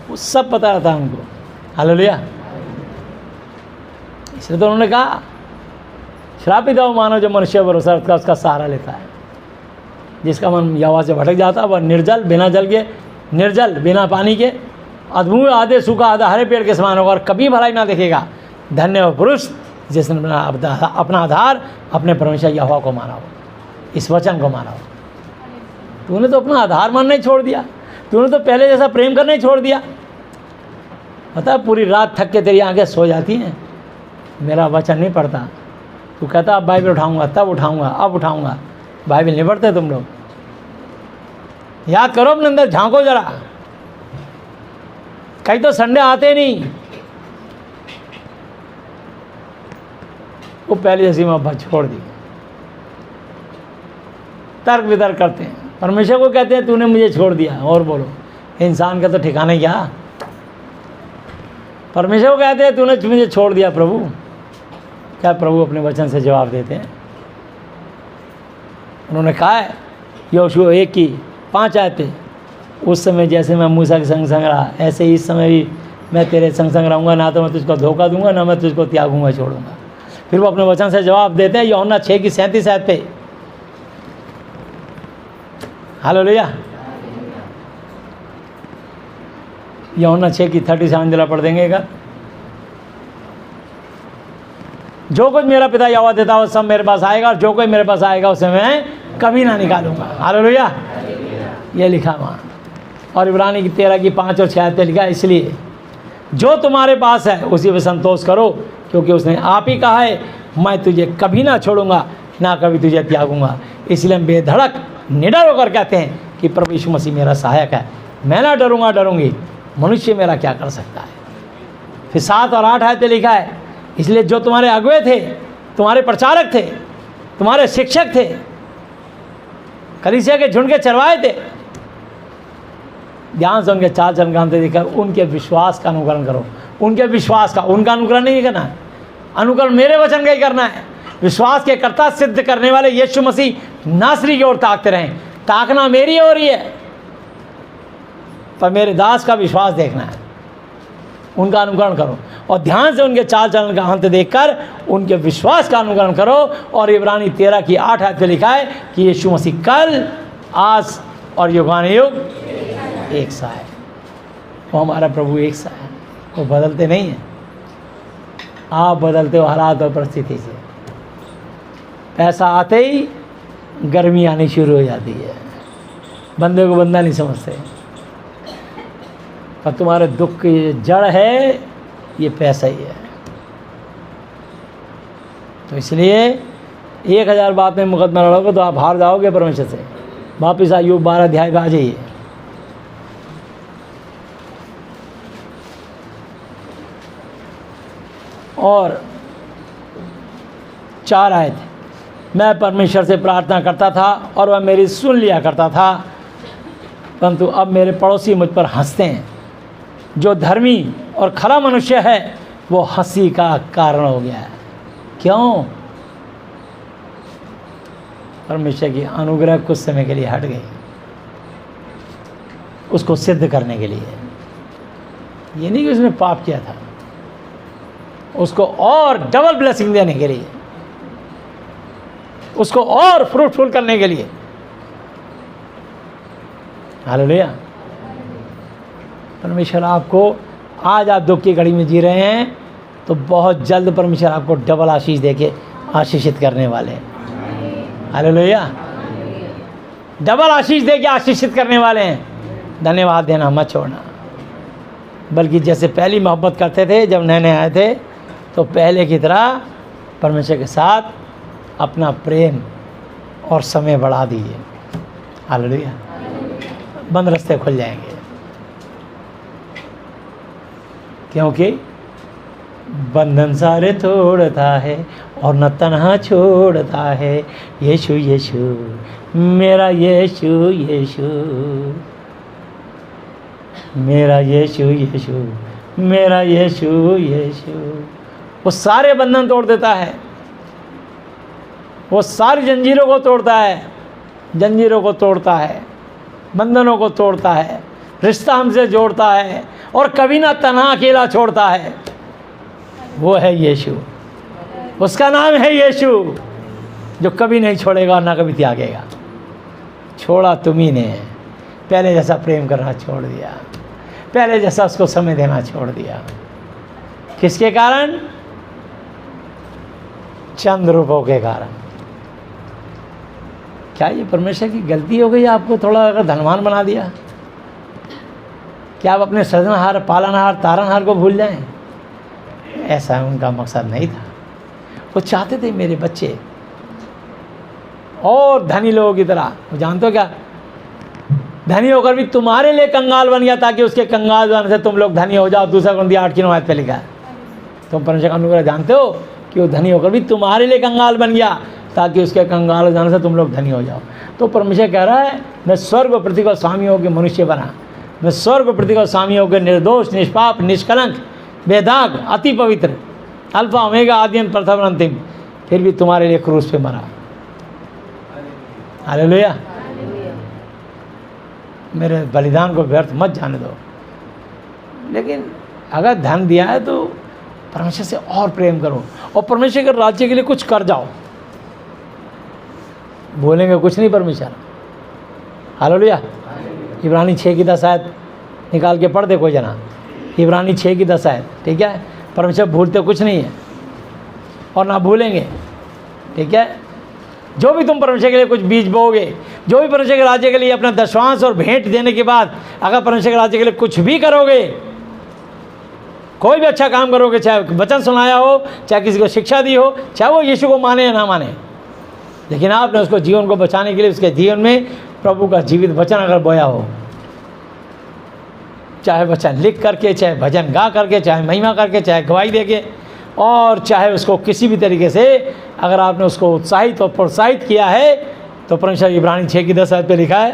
वो सब पता रहता है उनको। हालेलुया। इसलिए तो उन्होंने कहा श्रापित है वो मानव जो मनुष्य भरोसा रखता है उसका सहारा लेता है। जिसका मन यहोवा से भटक जाता है वह निर्जल बिना जल के, निर्जल बिना पानी के, अधमूल आधे सूखा आधा हरे पेड़ के समान होगा और कभी भलाई ना देखेगा। धन्य हो पुरुष जिसने अपना आधार अपने परमेश्वर यहोवा को माना हो, इस वचन को माना हो। तूने तो अपना आधार मानना ही छोड़ दिया, तूने तो पहले जैसा प्रेम करना ही छोड़ दिया। पता है पूरी रात थक के तेरी आंखें सो जाती हैं, मेरा वचन नहीं पढ़ता। तू कहता अब बाइबल उठाऊंगा, तब उठाऊंगा, अब उठाऊंगा। बाइबल नहीं पढ़ते तुम लोग। याद करो अपने अंदर, झांको जरा। कहीं तो संडे आते नहीं, वो पहले जैसी मोहब्बत छोड़ दी। तर्क वितर्क करते हैं, परमेश्वर को कहते हैं तूने मुझे छोड़ दिया। और बोलो इंसान का तो ठिकाना क्या। परमेश्वर को कहते हैं तूने मुझे छोड़ दिया प्रभु। क्या प्रभु अपने वचन से जवाब देते हैं? उन्होंने कहा है यहोशू 1 की 5 आयतें, उस समय जैसे मैं मूसा के संग संग रहा ऐसे ही इस समय भी मैं तेरे संग संग रहूँगा, ना तो मैं तुझको धोखा दूंगा ना मैं तुझको त्यागूंगा छोड़ूंगा। फिर वो अपने वचन से जवाब देते हैं यूहन्ना 6 की 37 आयत पे। हालेलुया। यूहन्ना 6 की 37 जरा पढ़ देंगे एक। जो कुछ मेरा पिता यहोवा देता है वो सब मेरे पास आएगा और जो कोई मेरे पास आएगा उसे मैं कभी ना निकालूंगा। हालेलुया। ये लिखा वहाँ। और इब्रानी की 13 की 5 और 6 पे लिखा है इसलिए जो तुम्हारे पास है उसी पे संतोष करो, क्योंकि उसने आप ही कहा है मैं तुझे कभी ना छोड़ूंगा ना कभी तुझे त्यागूंगा। इसलिए हम बेधड़क निडर होकर कहते हैं कि प्रभु यीशु मसीह मेरा सहायक है, मैं ना डरूंगा डरूंगी, मनुष्य मेरा क्या कर सकता है। फिर 7 और 8 आयतें लिखा है इसलिए जो तुम्हारे अगुवे थे, तुम्हारे प्रचारक थे, तुम्हारे शिक्षक थे, कलीसिया के झुंड के चरवाए थे, ध्यान से उनके चाल चलन काम से देखकर उनके विश्वास का अनुकरण करो। उनके विश्वास का, उनका अनुकरण नहीं करना है, अनुकरण मेरे वचन का ही करना है। विश्वास के कर्ता सिद्ध करने वाले यीशु मसीह नासरी की ओर ताकते रहें। ताकना मेरी ओर ही है, पर मेरे दास का विश्वास देखना है। उनका अनुकरण करो और ध्यान से उनके चाल चलन का अंत देखकर उनके विश्वास का अनुकरण करो। और इब्रानी 13 की 8 आयत में लिखा है कि यीशु मसीह कल आज और युगानुयुग एक सा है। वो हमारा प्रभु एक सा है, वो बदलते नहीं हैं। आप बदलते हो हालात और परिस्थिति से। पैसा आते ही गर्मी आनी शुरू हो जाती है, बंदे को बंदा नहीं समझते। पर तुम्हारे दुख की जड़ है ये पैसा ही है। तो इसलिए 1000 बात में मुकदमा लड़ोगे तो आप हार जाओगे परमेश्वर से। वापिस अय्यूब 12 अध्याय में आ जाइए। और 4 आयत, मैं परमेश्वर से प्रार्थना करता था और वह मेरी सुन लिया करता था, परंतु अब मेरे पड़ोसी मुझ पर हंसते हैं। जो धर्मी और खरा मनुष्य है वो हंसी का कारण हो गया है। क्यों? परमेश्वर की अनुग्रह कुछ समय के लिए हट गई, उसको सिद्ध करने के लिए। ये नहीं कि उसने पाप किया था, उसको और डबल ब्लेसिंग देने के लिए, उसको और फ्रूटफुल करने के लिए। हालेलुया। परमेश्वर आपको, आज आप दुख की घड़ी में जी रहे हैं तो बहुत जल्द परमेश्वर आपको डबल आशीष देके आशीषित करने वाले हैं। हालेलुया। डबल आशीष देके आशीषित करने वाले हैं। धन्यवाद देना मत छोड़ना, बल्कि जैसे पहली मोहब्बत करते थे जब नए नए आए थे, तो पहले की तरह परमेश्वर के साथ अपना प्रेम और समय बढ़ा दीजिए। हालेलुया। बंद रास्ते खुल जाएंगे, क्योंकि बंधन सारे तोड़ता है और न तन्हा छोड़ता है। यीशु यीशु मेरा यीशु यीशु, मेरा यीशु यीशु मेरा यीशु यीशु। वो सारे बंधन तोड़ देता है, वो सारी जंजीरों को तोड़ता है, जंजीरों को तोड़ता है, बंधनों को तोड़ता है, रिश्ता हमसे जोड़ता है और कभी ना तन्हा अकेला छोड़ता है। वो है यीशु, उसका नाम है यीशु, जो कभी नहीं छोड़ेगा और ना कभी त्यागेगा। छोड़ा तुम्ही ने, पहले जैसा प्रेम करना छोड़ दिया, पहले जैसा उसको समय देना छोड़ दिया। किसके कारण? चंद रूपों के कारण। क्या ये परमेश्वर की गलती हो गई आपको थोड़ा अगर धनवान बना दिया? क्या आप अपने सृजनहार, पालनहार, तारनहार को भूल जाएं? ऐसा उनका मकसद नहीं था। वो चाहते थे मेरे बच्चे और धनी लोगों की तरह, वो जानते हो क्या, धनी होकर भी तुम्हारे लिए कंगाल बन गया ताकि उसके कंगाल बनने से तुम लोग धनी हो जाओ। दूसरा कुरिन्थियों 8:9 पे लिखा है। तुम परमेश्वर का अनुग्रह जानते हो कि वो धनी होकर भी तुम्हारे लिए कंगाल बन गया ताकि उसके कंगाल हो जाने से तुम लोग धनी हो जाओ। तो परमेश्वर कह रहा है, मैं स्वर्ग और पृथ्वी का स्वामी होकर मनुष्य बना, मैं स्वर्ग और पृथ्वी का स्वामी होकर निर्दोष, निष्पाप, निष्कलंक, बेदाग, अति पवित्र, अल्फा ओमेगा, आदि अंत, प्रथम अंतिम, फिर भी तुम्हारे लिए क्रूस पे मरा। हालेलुया। मेरे बलिदान को व्यर्थ मत जाने दो। लेकिन अगर धन दिया है तो परमेश्वर से और प्रेम करो और परमेश्वर के राज्य के लिए कुछ कर जाओ। बोलेंगे कुछ नहीं परमेश्वर। हालेलुया। इब्रानी 6:10 आयत निकाल के पढ़ दे कोई जना। इब्रानी 6:10 आयत, ठीक है। परमेश्वर भूलते कुछ नहीं है और ना भूलेंगे, ठीक है। जो भी तुम परमेश्वर के लिए कुछ बीज बोओगे, जो भी परमेश्वर के राज्य के लिए अपना दशवांश और भेंट देने के बाद अगर परमेश्वर के राज्य के लिए कुछ भी करोगे, कोई भी अच्छा काम करोगे, चाहे वचन सुनाया हो, चाहे किसी को शिक्षा दी हो, चाहे वो यीशु को माने या ना माने, लेकिन आपने उसको जीवन को बचाने के लिए उसके जीवन में प्रभु का जीवित वचन अगर बोया हो, चाहे वचन लिख करके, चाहे भजन गा करके, चाहे महिमा करके, चाहे गवाही देके, और चाहे उसको किसी भी तरीके से अगर आपने उसको उत्साहित और प्रोत्साहित किया है, तो परमेश्वर इब्रानी 6:10 पे लिखा है,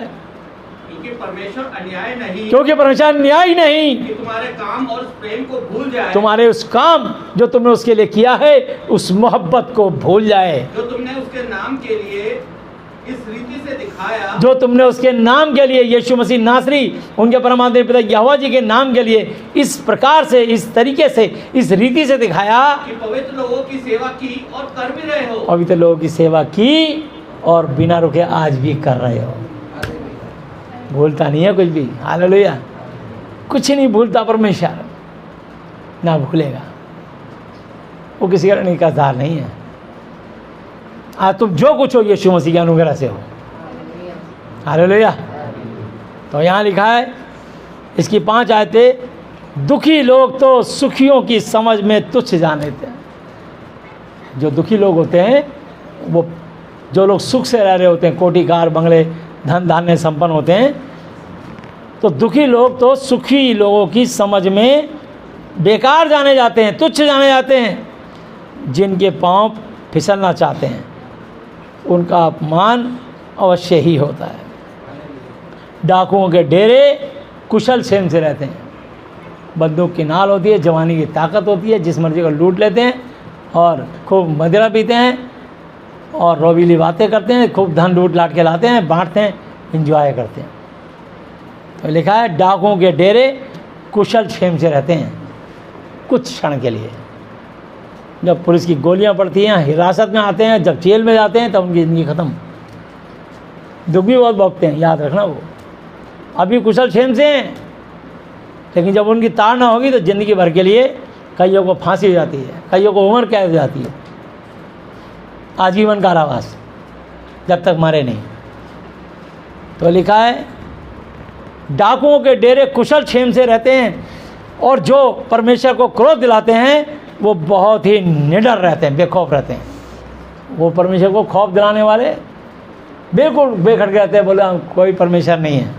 क्योंकि परमेश्वर अन्याय नहीं, क्योंकि परमेश्वर न्याय नहीं कि तुम्हारे काम और उस प्रेम को भूल जाए, तुम्हारे उस काम जो तुमने उसके लिए किया है, उस मोहब्बत को भूल जाए, जो तुमने उसके नाम के लिए इस रीति से दिखाया, जो तुमने उसके नाम के लिए, यीशु मसीह नासरी, उनके परमात्मा पिता यहोवा जी के नाम के लिए इस प्रकार से, इस तरीके से, इस रीति से दिखाया कि पवित्र लोगों की सेवा की और कर भी रहे हो। पवित्र लोगों की सेवा की और बिना रुके आज भी कर रहे हो। भूलता नहीं है कुछ भी। हालेलुया। कुछ नहीं भूलता परमेश्वर, ना भूलेगा। वो किसी का निकासदार नहीं है। आज तुम जो कुछ हो यीशु मसीह के अनुग्रह से हो। हालेलुया। तो यहाँ लिखा है, इसकी 5 आयतें, दुखी लोग तो सुखियों की समझ में तुच्छ जान लेते हैं। जो दुखी लोग होते हैं, वो जो लोग सुख से रह रहे होते हैं, कोटीकार, बंगले, धन धान्य संपन्न होते हैं, तो दुखी लोग तो सुखी लोगों की समझ में बेकार जाने जाते हैं, तुच्छ जाने जाते हैं। जिनके पांव फिसलना चाहते हैं उनका अपमान अवश्य ही होता है। डाकुओं के डेरे कुशल क्षेम से रहते हैं। बंदूक की नाल होती है, जवानी की ताकत होती है, जिस मर्जी को लूट लेते हैं और खूब मदिरा पीते हैं और रोबीली बातें करते हैं, खूब धन लूट लाट के लाते हैं, बांटते हैं, एंजॉय करते हैं। तो लिखा है, डाकुओं के डेरे कुशल क्षेम से रहते हैं कुछ क्षण के लिए। जब पुलिस की गोलियां पड़ती हैं, हिरासत में आते हैं, जब जेल में जाते हैं, तब उनकी ज़िंदगी ख़त्म। दुख भी बहुत भोगते हैं, याद रखना। वो अभी कुशल क्षेम से हैं, लेकिन जब उनकी ताड़ना होगी तो ज़िंदगी भर के लिए कईयों को फांसी हो जाती है, कईयों को उम्र कैद हो जाती है, आजीवन कारावास, जब तक मरे नहीं। तो लिखा है डाकुओं के डेरे कुशल क्षेम से रहते हैं, और जो परमेश्वर को क्रोध दिलाते हैं वो बहुत ही निडर रहते हैं, बेखौफ रहते हैं। वो परमेश्वर को खौफ दिलाने वाले बिल्कुल बेखटक रहते हैं, बोले कोई परमेश्वर नहीं है,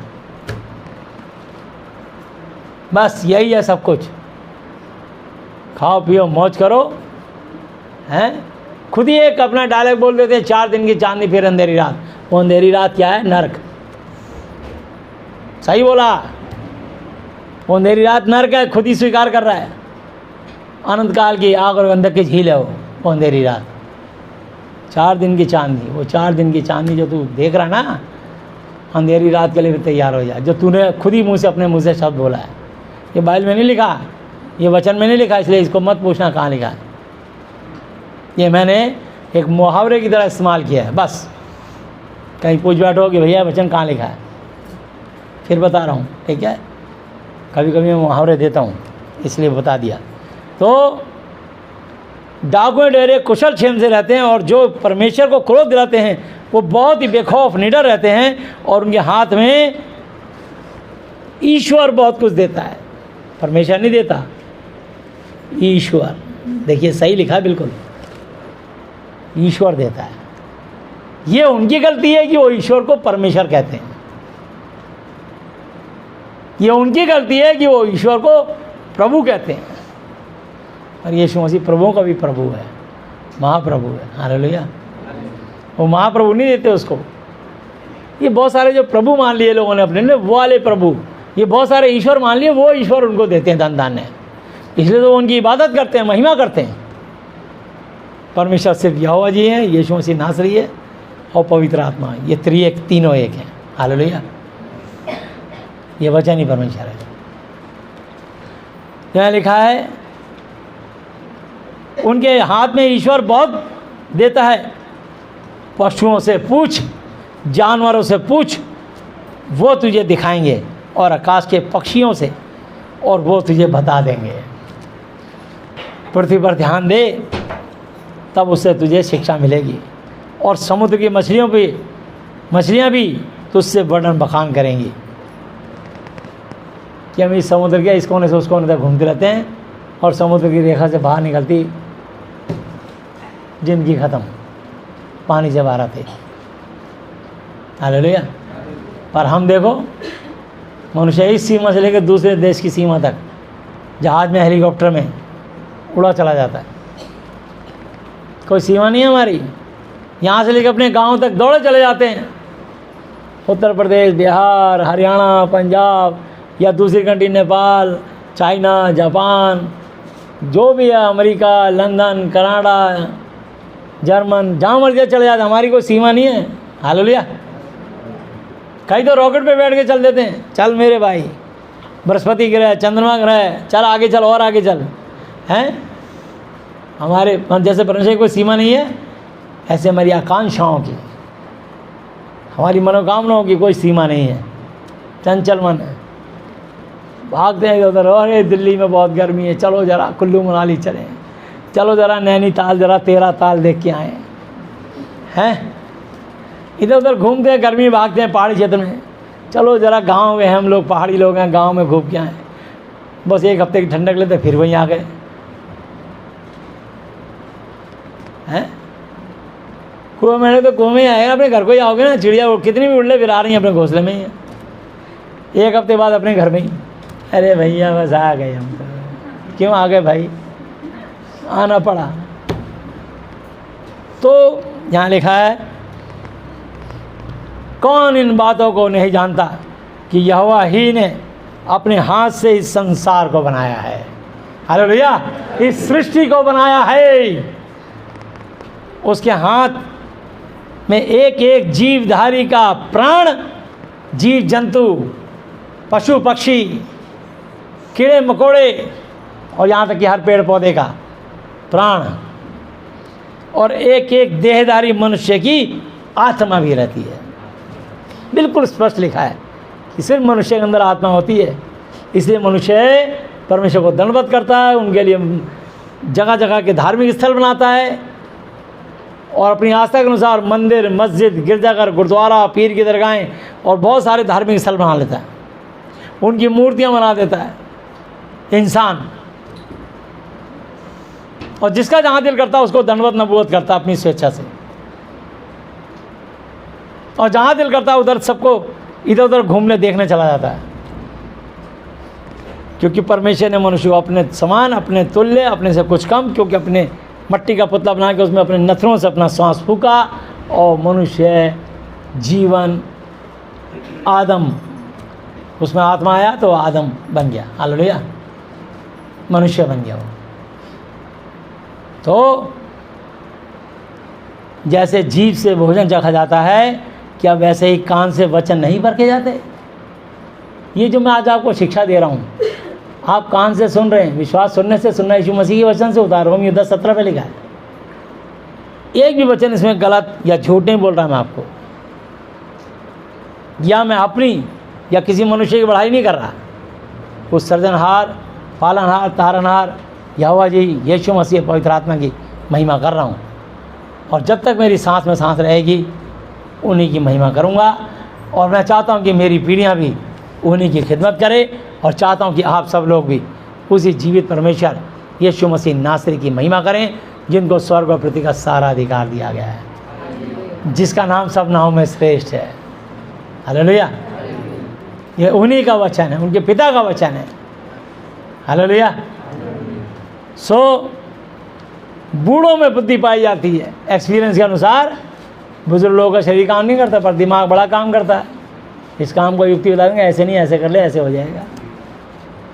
बस यही है सब कुछ। खाओ पियो मौज करो, हैं। खुद ही एक अपना डायलॉग बोल देते हैं, 4 दिन की चांदनी फिर अंधेरी रात। वो अंधेरी रात क्या है? नरक। सही बोला, वो अंधेरी रात नरक है, खुद ही स्वीकार कर रहा है। अनंत काल की आग और गंधक की झील है वो अंधेरी रात। 4 दिन की चांदनी, वो 4 दिन की चांदनी जो तू देख रहा ना, अंधेरी रात के लिए भी तैयार हो जा, जो तूने खुद ही मुंह से अपने मुंह से शब्द बोला है। ये बाइबल में नहीं लिखा, ये वचन में नहीं लिखा, इसलिए इसको मत पूछना कहाँ लिखा है। ये मैंने एक मुहावरे की तरह इस्तेमाल किया है, बस। कहीं पूछ बैठो कि भैया वचन कहाँ लिखा है, फिर बता रहा हूँ, ठीक है। कभी कभी मैं मुहावरे देता हूँ, इसलिए बता दिया। तो डाकुए डेरे कुशल क्षेम से रहते हैं, और जो परमेश्वर को क्रोध दिलाते हैं वो बहुत ही बेखौफ निडर रहते हैं, और उनके हाथ में ईश्वर बहुत कुछ देता है, परमेश्वर नहीं देता, ईश्वर। देखिए सही लिखा है, बिल्कुल ईश्वर देता है। ये उनकी गलती है कि वो ईश्वर को परमेश्वर कहते हैं। ये उनकी गलती है कि वो ईश्वर को प्रभु कहते हैं। और यीशु मसीह प्रभुओं का भी प्रभु है, महाप्रभु है। हालेलुया। वो महाप्रभु नहीं देते उसको। ये बहुत सारे जो प्रभु मान लिए लोगों ने अपने ने, वो वाले प्रभु, ये बहुत सारे ईश्वर मान लिए, वो ईश्वर उनको देते हैं धन धान्य, इसलिए तो वो उनकी इबादत करते हैं, महिमा करते हैं। परमेश्वर सिर्फ यहोवा जी हैं, यीशु मसीह नासरी है, और पवित्र आत्मा, ये त्रिएक, तीनों एक हैं। हालेलुया। ये वचन ही परमेश्वर है। यहाँ लिखा है उनके हाथ में ईश्वर बहुत देता है। पशुओं से पूछ, जानवरों से पूछ, वो तुझे दिखाएंगे, और आकाश के पक्षियों से, और वो तुझे बता देंगे। पृथ्वी पर ध्यान दे, तब उससे तुझे शिक्षा मिलेगी। और समुद्र की मछलियाँ भी तुझसे वर्णन बखान करेंगी कि हम इस समुद्र के इस कोने से उस कोने तक घूमते रहते हैं, और समुद्र की रेखा से बाहर निकलती जिंदगी ख़त्म, पानी से बाहर आते। हालेलुया। पर हम देखो, मनुष्य इस सीमा से लेकर दूसरे देश की सीमा तक जहाज़ में, हेलीकॉप्टर में उड़ा चला जाता है। कोई सीमा नहीं है हमारी। यहाँ से लेकर अपने गांव तक दौड़े चले जाते हैं। उत्तर प्रदेश, बिहार, हरियाणा, पंजाब, या दूसरी कंट्री नेपाल, चाइना, जापान, जो भी है, अमेरिका, लंदन, कनाडा, जर्मन, जहाँ मर्जी चले जाते। हमारी कोई सीमा नहीं है। हालेलुया। कई तो रॉकेट पे बैठ के चल देते हैं, चल मेरे भाई, बृहस्पति ग्रह, चंद्रमा ग्रह, चल आगे चल, और आगे चल, हैं। हमारे जैसे परमेश्वर की कोई सीमा नहीं है, ऐसे हमारी आकांक्षाओं की, हमारी मनोकामनाओं की कोई सीमा नहीं है। चंचल मन है, भागते हैं उधर, अरे दिल्ली में बहुत गर्मी है, चलो ज़रा कुल्लू मनाली चलें, चलो ज़रा नैनीताल, ज़रा 13 ताल देख के आए, हैं। इधर उधर घूमते हैं, गर्मी भागते हैं पहाड़ी क्षेत्र में, चलो ज़रा गांव में, हम लोग पहाड़ी लोग हैं, गांव में घूम के आए, बस 1 हफ्ते की ठंडक लेते फिर वहीं आ गए, हैं। कुएं मैंने तो कुएं में आएगा, अपने घर को ही आओगे ना। चिड़िया कितनी भी उड़ले फिर आ रही हैं अपने घोंसले में ही है, 1 हफ्ते बाद अपने घर में ही। अरे भैया बस आ गए हम तो। क्यों आ गए भाई? आना पड़ा। तो यहाँ लिखा है, कौन इन बातों को नहीं जानता कि यहोवा ही ने अपने हाथ से इस संसार को बनाया है। हालेलुया। इस सृष्टि को बनाया है। उसके हाथ में एक एक जीवधारी का प्राण, जीव जंतु, पशु पक्षी, कीड़े मकोड़े और यहाँ तक कि हर पेड़ पौधे का प्राण और एक एक देहधारी मनुष्य की आत्मा भी रहती है। बिल्कुल स्पष्ट लिखा है कि सिर्फ मनुष्य के अंदर आत्मा होती है। इसलिए मनुष्य परमेश्वर को दंडवत करता है, उनके लिए जगह जगह के धार्मिक स्थल बनाता है और अपनी आस्था के अनुसार मंदिर, मस्जिद, गिरजाघर, गुरुद्वारा, पीर की दरगाहें और बहुत सारे धार्मिक स्थल बना लेता है। उनकी मूर्तियां बना देता है इंसान, और जिसका जहाँ दिल करता है उसको दंडवत नबूवत करता है अपनी स्वेच्छा से, और जहाँ दिल करता है उधर सबको इधर उधर घूमने देखने चला जाता है। क्योंकि परमेश्वर ने मनुष्य को अपने समान, अपने तुल्य, अपने से कुछ कम, क्योंकि अपने मट्टी का पुतला बना के उसमें अपने नथनों से अपना श्वास फूका और मनुष्य जीवन आदम, उसमें आत्मा आया तो आदम बन गया। हालेलुया, मनुष्य बन गया वो। तो जैसे जीभ से भोजन चखा जाता है, क्या वैसे ही कान से वचन नहीं परखे जाते? ये जो मैं आज आपको शिक्षा दे रहा हूँ, आप कान से सुन रहे हैं, विश्वास सुनने से सुनना, यीशु मसीह के वचन से उतार। रोमियो 10:17 पे लिखा है। एक भी वचन इसमें गलत या झूठ नहीं बोल रहा मैं आपको, या मैं अपनी या किसी मनुष्य की बढ़ाई नहीं कर रहा। उस सर्जनहार, पालनहार, तारनहार यहोवा जी यीशु मसीह पवित्र आत्मा की महिमा कर रहा हूँ, और जब तक मेरी सांस में सांस रहेगी उन्हीं की महिमा करूँगा। और मैं चाहता हूँ कि मेरी पीढ़ियाँ भी उन्हीं की खिदमत करें, और चाहता हूँ कि आप सब लोग भी उसी जीवित परमेश्वर यीशु मसीह नासरी की महिमा करें, जिनको स्वर्ग और पृथ्वी का सारा अधिकार दिया गया है, जिसका नाम सब नामों में श्रेष्ठ है। हालेलुया, ये उन्हीं का वचन है, उनके पिता का वचन है। हालेलुया। सो बूढ़ों में बुद्धि पाई जाती है। एक्सपीरियंस के अनुसार बुजुर्ग लोगों का शरीर काम नहीं करता, पर दिमाग बड़ा काम करता है। इस काम को युक्ति बता देंगे, ऐसे नहीं, ऐसे कर ले, ऐसे हो जाएगा।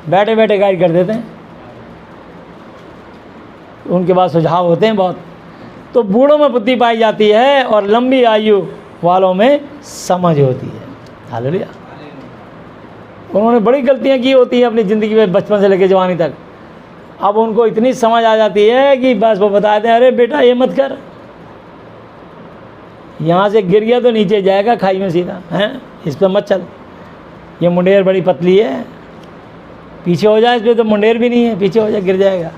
बैठे बैठे गाइड कर देते हैं, उनके पास सुझाव होते हैं बहुत। तो बूढ़ों में बुद्धि पाई जाती है और लंबी आयु वालों में समझ होती है। हालेलुया। उन्होंने बड़ी गलतियां की होती हैं अपनी ज़िंदगी में, बचपन से लेकर जवानी तक। अब उनको इतनी समझ आ जाती है कि बस वो बताते हैं, अरे बेटा ये मत कर, यहाँ से गिर गया तो नीचे जाएगा खाई में सीधा, हैं, इस पर मत चल, ये मुंडेर बड़ी पतली है, पीछे हो जाए, इस पर तो मुंडेर भी नहीं है, पीछे हो जाए गिर जाएगा।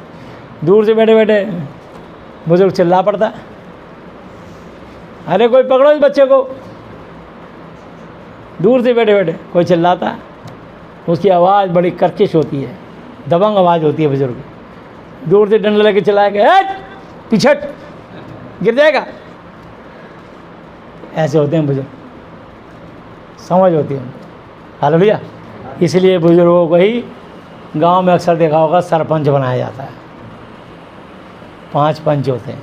दूर से बैठे बैठे बुजुर्ग चिल्ला पड़ता है, अरे कोई पकड़ो इस बच्चे को। दूर से बैठे बैठे कोई चिल्लाता है, उसकी आवाज़ बड़ी कर्कश होती है, दबंग आवाज़ होती है। बुजुर्ग दूर से डंडा लेके चिल्लाएगा, पीछे हट, गिर जाएगा। ऐसे होते हैं बुजुर्ग, समझ होती है। हालेलुया। इसलिए बुजुर्गों को ही गांव में अक्सर देखा होगा सरपंच बनाया जाता है। 5 पंच होते हैं,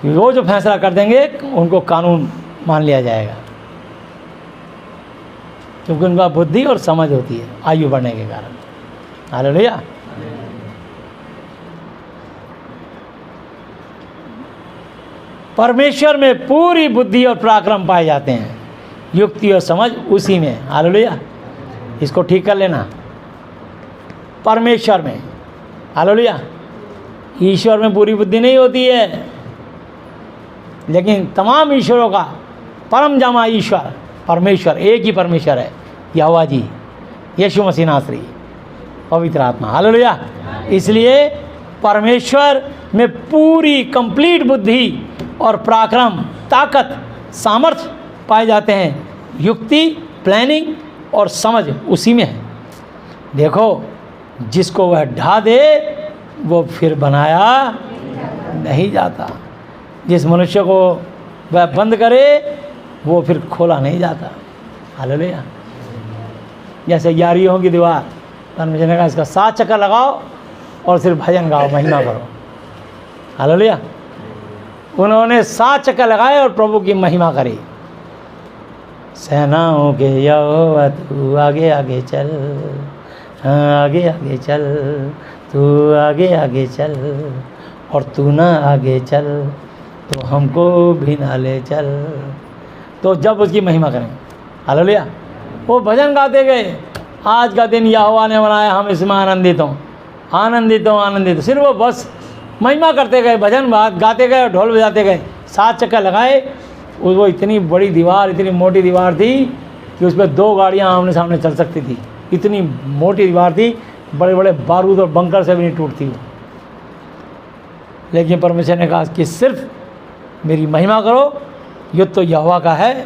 वो जो फैसला कर देंगे उनको कानून मान लिया जाएगा, क्योंकि उनका बुद्धि और समझ होती है आयु बढ़ने के कारण। हालेलुया। परमेश्वर में पूरी बुद्धि और पराक्रम पाए जाते हैं, युक्ति और समझ उसी में। हालेलुया। इसको ठीक कर लेना, परमेश्वर में। हालेलुया। ईश्वर में पूरी बुद्धि नहीं होती है, लेकिन तमाम ईश्वरों का परम जमा ईश्वर परमेश्वर एक ही परमेश्वर है, यहोवा जी यीशु मसीह नासरी पवित्र आत्मा। हालेलुया। इसलिए परमेश्वर में पूरी कंप्लीट बुद्धि और पराक्रम, ताकत, सामर्थ्य पाए जाते हैं। युक्ति, प्लानिंग और समझ उसी में है। देखो, जिसको वह ढा दे वो फिर बनाया नहीं जाता, जिस मनुष्य को वह बंद करे वो फिर खोला नहीं जाता। हालेलुया। जैसे यारियों की दीवार, परमेश्वर ने कहा इसका 7 चक्कर लगाओ और सिर्फ भजन गाओ, महिमा करो। हालेलुया। उन्होंने 7 चक्कर लगाए और प्रभु की महिमा करी। सेनाओं के यहोवा तू आगे आगे चल, हाँ आगे आगे चल, तू आगे आगे चल, और तू ना आगे चल तो हमको भी ना ले चल। तो जब उसकी महिमा करें, हालेलुया, वो भजन गाते गए आज का दिन यहोवा ने बनाया, हम इसमें आनंदित हों, आनंदित हों, आनंदित हों। सिर्फ वो बस महिमा करते गए, भजन बात गाते गए और ढोल बजाते गए। 7 चक्कर लगाए। वो इतनी बड़ी दीवार, इतनी मोटी दीवार थी कि उस पर 2 गाड़ियाँ आमने सामने चल सकती थी। इतनी मोटी दीवार थी, बड़े बड़े बारूद और बंकर से भी नहीं टूटती वो। लेकिन परमेश्वर ने कहा कि सिर्फ मेरी महिमा करो, युद्ध तो यहोवा का है,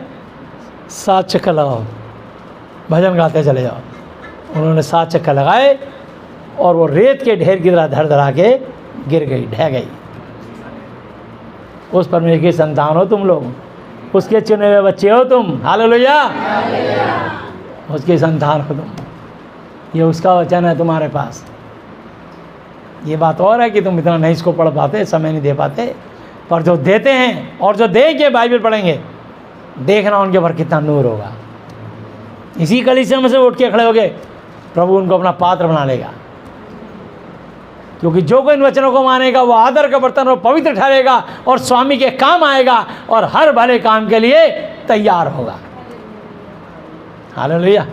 7 चक्कर लगाओ, भजन गाते चले जाओ। उन्होंने 7 चक्कर लगाए और वो रेत के ढेर की तरह धड़ धड़ा के गिर गई, ढह गई। उस परमेश्वर की संतान हो तुम लोग, उसके चुने हुए बच्चे हो तुम। हालेलुया, उसकी संतान हो तुम। ये उसका वचन है तुम्हारे पास। ये बात और है कि तुम इतना नहीं इसको पढ़ पाते, समय नहीं दे पाते, पर जो देते हैं और जो देख के बाइबल पढ़ेंगे, देखना उनके ऊपर कितना नूर होगा। इसी कलीसिया में से उठ के खड़े हो गए, प्रभु उनको अपना पात्र बना लेगा। क्योंकि जो कोई इन वचनों को मानेगा वो आदर का बर्तन और पवित्र ठहरेगा और स्वामी के काम आएगा और हर भले काम के लिए तैयार होगा। हालेलुया।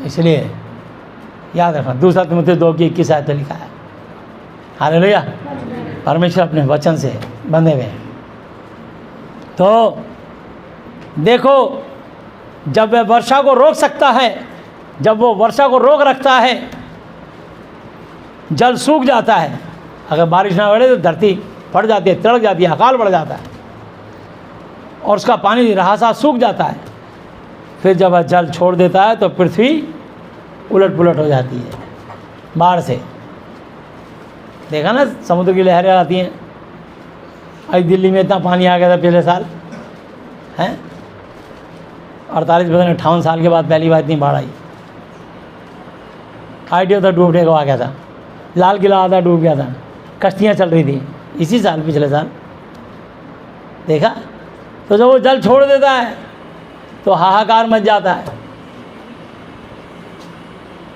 इसलिए याद रखना, 2 तिमुथी 2:21 आयत में लिखा है। हालेलुया। परमेश्वर अपने वचन से बंधे हुए हैं। तो देखो, जब वह वर्षा को रोक सकता है, जब वो वर्षा को रोक रखता है, जल सूख जाता है। अगर बारिश ना पड़े तो धरती फट जाती है, तिड़क जाती है, अकाल बढ़ जाता है और उसका पानी रहा सा सूख जाता है। फिर जब वह जल छोड़ देता है तो पृथ्वी उलट पुलट हो जाती है बाढ़ से। देखा ना, समुद्र की लहरें आती हैं। आज दिल्ली में इतना पानी आ गया था पिछले साल, हैं 58 साल के बाद पहली बार इतनी बाढ़ आई। ITO तो डूबने को आ गया था, लाल किला आधा डूब गया था, कश्तियाँ चल रही थी इसी साल, पिछले साल। देखा, तो जब वो जल छोड़ देता है तो हाहाकार मच जाता है।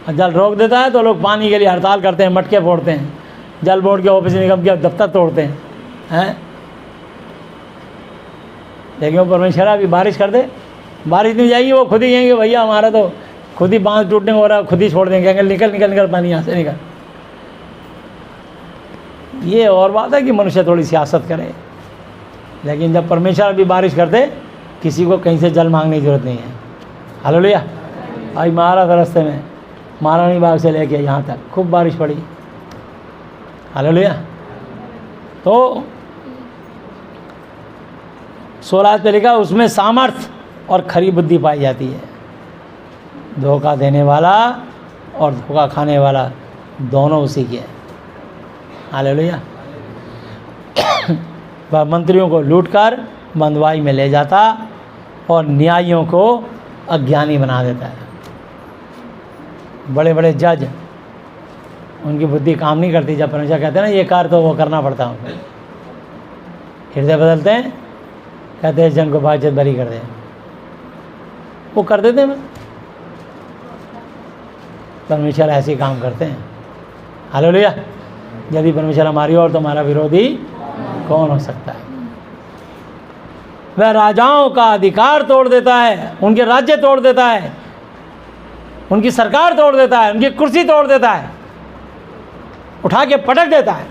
और जल रोक देता है तो लोग पानी के लिए हड़ताल करते हैं, मटके फोड़ते हैं, जल बोर्ड के ऑफिस निगम के दफ्तर तोड़ते हैं। लेकिन वो परमेश्वर अभी बारिश कर दे, बारिश नहीं जाएगी, वो खुद ही कहेंगे भैया हमारा तो खुद ही बांध टूटने को हो रहा है, खुद ही छोड़ देंगे, कहेंगे निकल निकल निकल पानी यहाँ से निकल। ये और बात है कि मनुष्य थोड़ी सियासत करे, लेकिन जब परमेश्वर अभी बारिश कर दे, किसी को कहीं से जल मांगने की जरूरत नहीं है। हालेलुया। आज महाराज रास्ते में महारानी बाग से लेके यहाँ तक खूब बारिश पड़ी। हालेलुया। तो 16 पे लिखा, उसमें सामर्थ और खरी बुद्धि पाई जाती है। धोखा देने वाला और धोखा खाने वाला दोनों उसी के हैं। हालेलुया। वह मंत्रियों को लूटकर बंधुआई में ले जाता और न्यायियों को अज्ञानी बना देता है। बड़े बड़े जज, उनकी बुद्धि काम नहीं करती। जब परमेश्वर कहते हैं ना ये कार्य, तो वो करना पड़ता है उनको। हृदय बदलते हैं, कहते हैं जन को बाइज्जत बरी कर दें, वो कर देते हैं। परमेश्वर ऐसे काम करते हैं। हालेलुया। यदि परमेश्वर हमारी ओर तो हमारा विरोधी कौन हो सकता है। वह राजाओं का अधिकार तोड़ देता है, उनके राज्य तोड़ देता है, उनकी सरकार तोड़ देता है, उनकी कुर्सी तोड़ देता है, उठा के पटक देता है।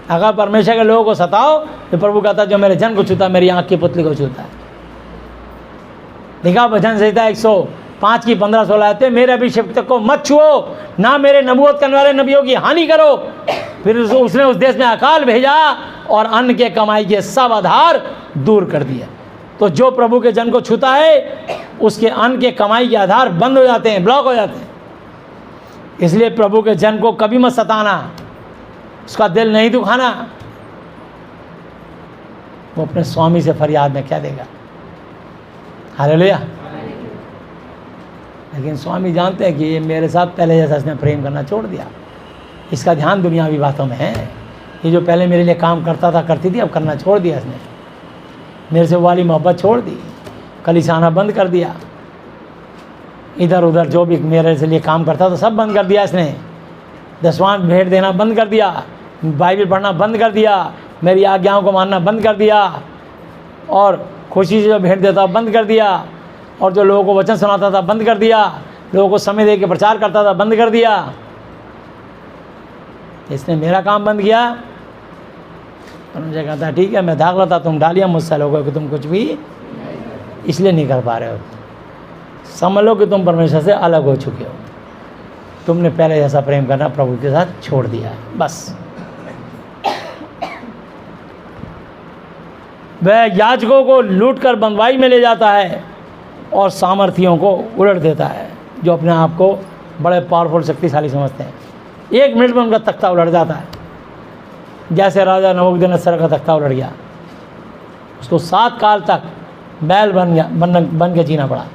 अगर परमेश्वर के लोगों को सताओ तो प्रभु कहता है जो मेरे जन को छूता मेरी आंख की पुतली को छूता है। देखा भजन संहिता 105 की 15-16 आते, मेरे अभिषिक्त को मत छुओ, ना मेरे नबूवत करने वाले नबियों की हानि करो। फिर उसने उस देश में अकाल भेजा और अन्न के कमाई के सब आधार दूर कर दिया। तो जो प्रभु के जन को छूता है उसके अन्न के कमाई के आधार बंद हो जाते हैं, ब्लॉक हो जाते हैं। इसलिए प्रभु के जन को कभी मत सताना, उसका दिल नहीं दुखाना। वो अपने स्वामी से फरियाद में क्या देगा। हालेलुया। लेकिन स्वामी जानते हैं कि ये मेरे साथ पहले जैसा इसने प्रेम करना छोड़ दिया, इसका ध्यान दुनियावी बातों में है। ये जो पहले मेरे लिए काम करता था, करती थी, अब करना छोड़ दिया इसने। मेरे से वो वाली मोहब्बत छोड़ दी, कलीसियाना बंद कर दिया, इधर उधर जो भी मेरे से लिए काम करता था सब बंद कर दिया इसने। दसवां भेंट देना बंद कर दिया, बाइबल पढ़ना बंद कर दिया, मेरी आज्ञाओं को मानना बंद कर दिया और खुशी से जो भेंट देता बंद कर दिया। और जो लोगों को वचन सुनाता था बंद कर दिया, लोगों को समय दे के प्रचार करता था बंद कर दिया। इसने मेरा काम बंद किया। और मुझे कहता है ठीक है, मैं दाग लेता, तुम डालिए मुझसे लोगों कि तुम कुछ भी इसलिए नहीं कर पा रहे हो। समझ लो कि तुम परमेश्वर से अलग हो चुके हो, तुमने पहले जैसा प्रेम करना प्रभु के साथ छोड़ दिया है, बस। वह याजकों को लूटकर बंधुआई में ले जाता है और सामर्थियों को उलट देता है, जो अपने आप को बड़े पावरफुल शक्तिशाली समझते हैं। 1 मिनट में उनका तख्ता उलट जाता है, जैसे राजा नबूकदनेस्सर का तख्ता उलट गया। उसको 7 काल तक बैल बन के जीना पड़ा,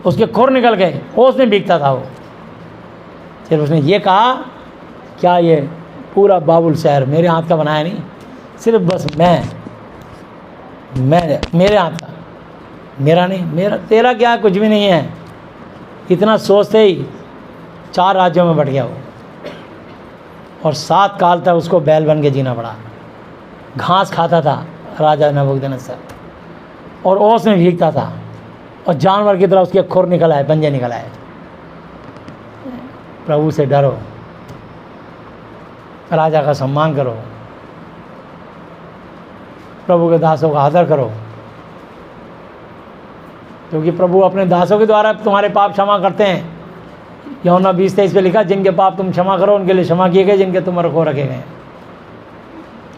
उसके खुर निकल गए, होश में भीगता था वो। फिर उसने ये कहा, क्या ये पूरा बाबुल शहर मेरे हाथ का बनाया नहीं, सिर्फ बस मैं मेरे हाथ का, मेरा नहीं, मेरा तेरा क्या कुछ भी नहीं है। इतना सोचते ही 4 राज्यों में बट गया वो, और 7 काल तक उसको बैल बन के जीना पड़ा। घास खाता था राजा नबूकदनेस्सर, और ओस में भीगता था, और जानवर की तरह उसके खुर निकल आए, पंजे निकल आए। प्रभु से डरो, राजा का सम्मान करो, प्रभु के दासों का आदर करो, क्योंकि प्रभु अपने दासों के द्वारा तुम्हारे पाप क्षमा करते हैं। यूहन्ना 20:23 पे लिखा, जिनके पाप तुम क्षमा करो उनके लिए क्षमा किए गए, जिनके तुम रखो रखे गए।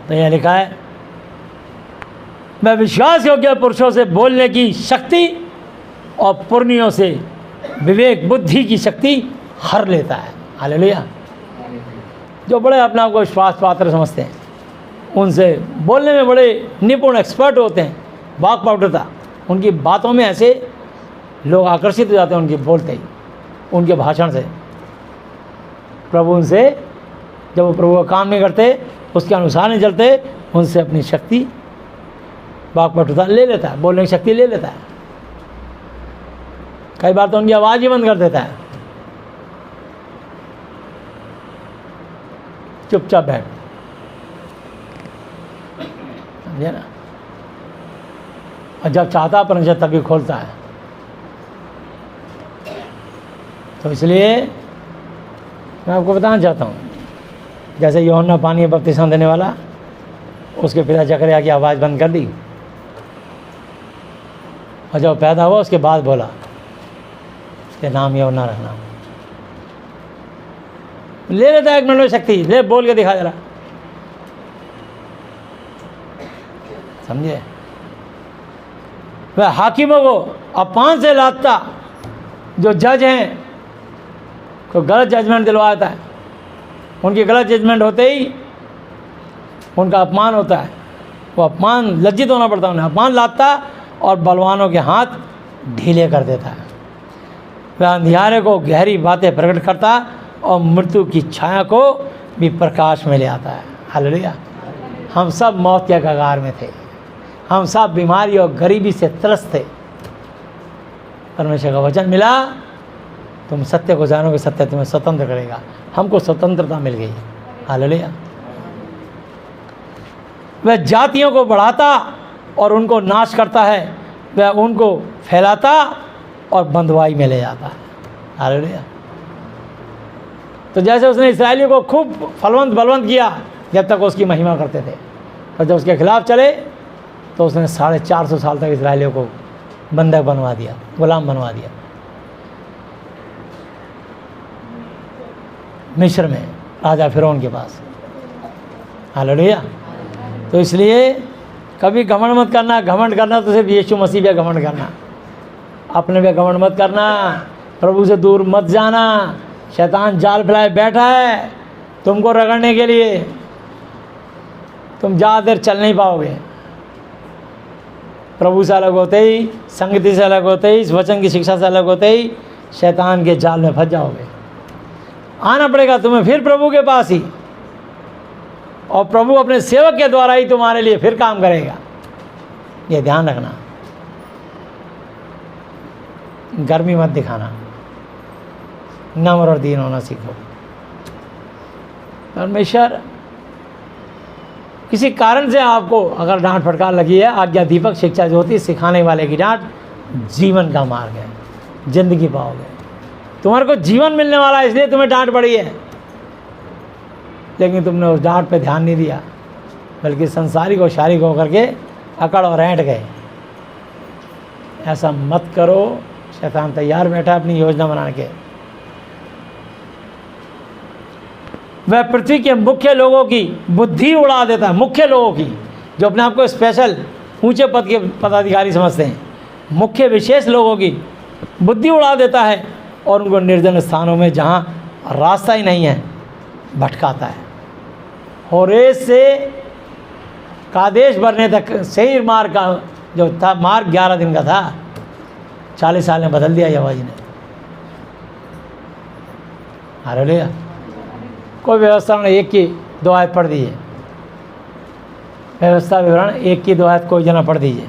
तो यह लिखा है, मैं विश्वास योग्य पुरुषों से बोलने की शक्ति और पुरनियों से विवेक बुद्धि की शक्ति हर लेता है। हालेलुया। जो बड़े अपने आप को विश्वास पात्र समझते हैं, उनसे बोलने में बड़े निपुण एक्सपर्ट होते हैं, वाक्पटुता, उनकी बातों में ऐसे लोग आकर्षित हो जाते हैं उनकी बोलते ही, उनके भाषण से। प्रभु उनसे, जब वो प्रभु का काम नहीं करते, उसके अनुसार नहीं चलते, उनसे अपनी शक्ति वाक्पटुता ले लेता है, बोलने की शक्ति ले लेता है। कई बार तो उनकी आवाज़ ही बंद कर देता है, चुपचाप बैठ, समझे ना। और जब चाहता परमेश्वर तभी खोलता है। तो इसलिए मैं आपको बताना चाहता हूँ, जैसे यूहन्ना पानी में बपतिस्मा देने वाला, उसके पिता जकरिया की आवाज़ बंद कर दी, और जब पैदा हुआ उसके बाद बोला उसके नाम यूहन्ना रखना। ले लेता है 1 मिनट में शक्ति, ले बोल के दिखा जरा, समझे। वह हाकिमों को अपमान से लादता, जो जज हैं को गलत जजमेंट दिलवाता है, उनकी गलत जजमेंट होते ही उनका अपमान होता है, वो अपमान, लज्जित होना पड़ता है उन्हें। अपमान लादता और बलवानों के हाथ ढीले कर देता है। वह अंधियारे को गहरी बातें प्रकट करता और मृत्यु की छाया को भी प्रकाश में ले आता है। हालेलुया। हम सब मौत के कगार में थे, हम सब बीमारी और गरीबी से त्रस्त थे। परमेश्वर का वचन मिला, तुम सत्य को जानोगे, सत्य तुम्हें स्वतंत्र करेगा। हमको स्वतंत्रता मिल गई। हालेलुया। वह जातियों को बढ़ाता और उनको नाश करता है, वह उनको फैलाता और बंधुआई में ले जाता है। हालेलुया। तो जैसे उसने इस्राएलियों को खूब फलवंत बलवंत किया जब तक उसकी महिमा करते थे, और जब उसके खिलाफ चले तो उसने 450 साल तक इस्राएलियों को बंधक बनवा दिया, गुलाम बनवा दिया मिस्र में, राजा फिरौन के पास। हालेलुया। तो इसलिए कभी घमंड मत करना। घमंड करना तो सिर्फ यीशु मसीह पे घमंड करना, अपने पे घमंड मत करना। प्रभु से दूर मत जाना। शैतान जाल फैलाए बैठा है तुमको रगड़ने के लिए, तुम ज़्यादा देर चल नहीं पाओगे। प्रभु से अलग होते ही, संगति से अलग होते ही, इस वचन की शिक्षा से अलग होते ही शैतान के जाल में फंस जाओगे। आना पड़ेगा तुम्हें फिर प्रभु के पास ही, और प्रभु अपने सेवक के द्वारा ही तुम्हारे लिए फिर काम करेगा। ये ध्यान रखना। गर्मी मत दिखाना, नम्र और दीन होना सीखो। परमेश्वर किसी कारण से आपको अगर डांट फटकार लगी है, आज्ञा दीपक शिक्षा जो होती है सिखाने वाले की डांट, जीवन का मार्ग है, जिंदगी पाओगे। तुम्हारे को जीवन मिलने वाला है, इसलिए तुम्हें डांट पड़ी है, लेकिन तुमने उस डांट पे ध्यान नहीं दिया, बल्कि संसारिक और शारीरिक होकर के अकड़ और ऐंठ गए। ऐसा मत करो, शैतान तैयार बैठा अपनी योजना बना के। वह पृथ्वी के मुख्य लोगों की बुद्धि उड़ा देता है, मुख्य लोगों की, जो अपने आप को स्पेशल ऊंचे पद के पदाधिकारी समझते हैं, मुख्य विशेष लोगों की बुद्धि उड़ा देता है और उनको निर्जन स्थानों में जहाँ रास्ता ही नहीं है भटकाता है। होरेस से कादेश भरने तक सेईर मार्ग का जो था मार्ग 11 दिन का था, 40 साल में बदल दिया यहोवा जी ने। हालेलुया। कोई व्यवस्था ने 1 की 2 आयत पढ़ दीजिए, व्यवस्था विवरण 1 की 2 आयत कोई जना पढ़ दीजिए।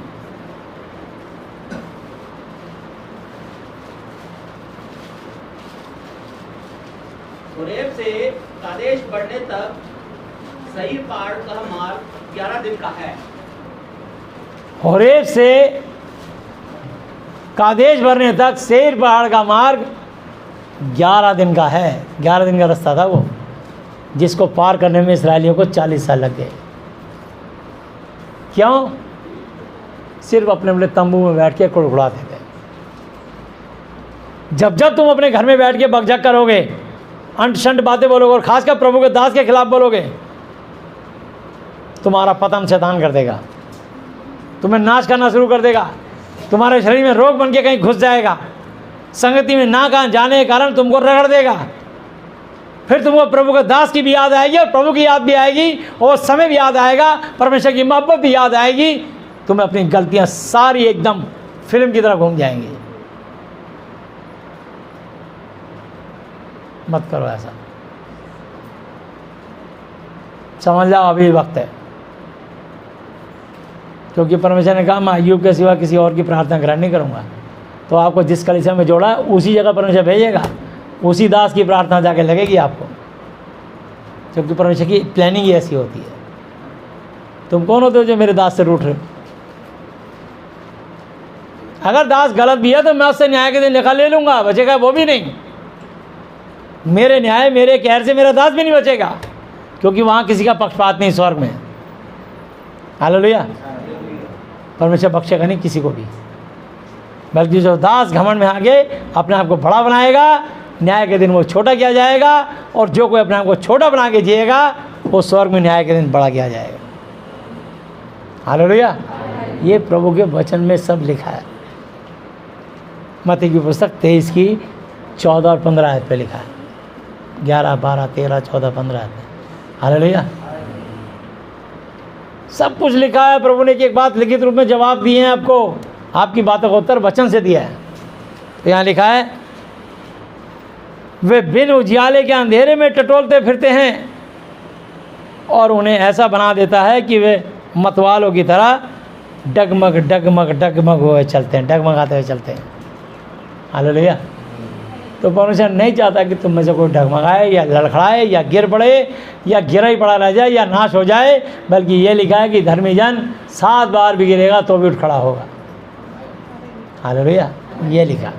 होरेब से कादेश बढ़ने तक सही पहाड़ का मार्ग 11 दिन का है। होरेब से कादेश भरने तक सेईर पहाड़ का मार्ग 11 दिन का है। 11 दिन का रास्ता था वो, जिसको पार करने में इस्राएलियों को 40 साल लग गए। क्यों? सिर्फ अपने अपने तंबू में बैठ के कुड़कुड़ाते थे। जब जब तुम अपने घर में बैठ के बकझक करोगे, अंट शंट बातें बोलोगे और खासकर प्रभु के दास के खिलाफ बोलोगे, तुम्हारा पतन शैतान कर देगा, तुम्हें नाश करना शुरू कर देगा, तुम्हारे शरीर में रोग बन के कहीं घुस जाएगा, संगति में ना कहाँ जाने के कारण तुमको रगड़ देगा। फिर तुमको प्रभु के दास की भी याद आएगी और प्रभु की याद भी आएगी और समय भी याद आएगा, परमेश्वर की मोहब्बत भी याद आएगी। तुम्हें अपनी गलतियां सारी एकदम फिल्म की तरह घूम जाएंगी। मत करो ऐसा, समझ जाओ अभी वक्त है, क्योंकि परमेश्वर ने कहा मैं अय्यूब के सिवा किसी और की प्रार्थना ग्रहण नहीं करूँगा। तो आपको जिस कलीसिया में जोड़ा है उसी जगह परमेश्वर भेजेगा, उसी दास की प्रार्थना जाके लगेगी आपको, क्योंकि परमेश्वर की प्लानिंग ही ऐसी होती है। तुम कौन होते हो जो मेरे दास से रूठ रहे हो? अगर दास गलत भी है तो मैं उससे न्याय के दिन लेखा ले लूँगा, बचेगा वो भी नहीं। मेरे न्याय मेरे कहर से मेरा दास भी नहीं बचेगा, क्योंकि वहाँ किसी का पक्षपात नहीं स्वर्ग में। हालेलुया। परमेश्वर बख्शेगा नहीं किसी को भी, बल्कि जो दास घमंड में आगे अपने आप को बड़ा बनाएगा, न्याय के दिन वो छोटा किया जाएगा, और जो कोई अपने आप को छोटा बना के जिएगा वो स्वर्ग में न्याय के दिन बड़ा किया जाएगा। हालेलुया। ये प्रभु के वचन में सब लिखा है। मत्ती की पुस्तक 23 की 14 और 15 आयत पे लिखा है, 11, 12, 13, 14, 15 आयत। हालेलुया। सब कुछ लिखा है। प्रभु ने एक बात लिखित रूप में जवाब दिए हैं आपको, आपकी बातों का उत्तर वचन से दिया है। तो यहाँ लिखा है, वे बिन उजियाले के अंधेरे में टटोलते फिरते हैं और उन्हें ऐसा बना देता है कि वे मतवालों की तरह डगमग डगमग डगमग हुए चलते हैं, डगमगाते हुए चलते हैं। हालेलुया। तो परमेश्वर नहीं चाहता कि तुम में से कोई डगमगाए या लड़खड़ाए या गिर पड़े या गिरा ही पड़ा रह जाए या नाश हो जाए, बल्कि ये लिखा है कि धर्मी जन 7 बार भी गिरेगा तो भी उठ खड़ा होगा। हालेलुया। ये लिखा।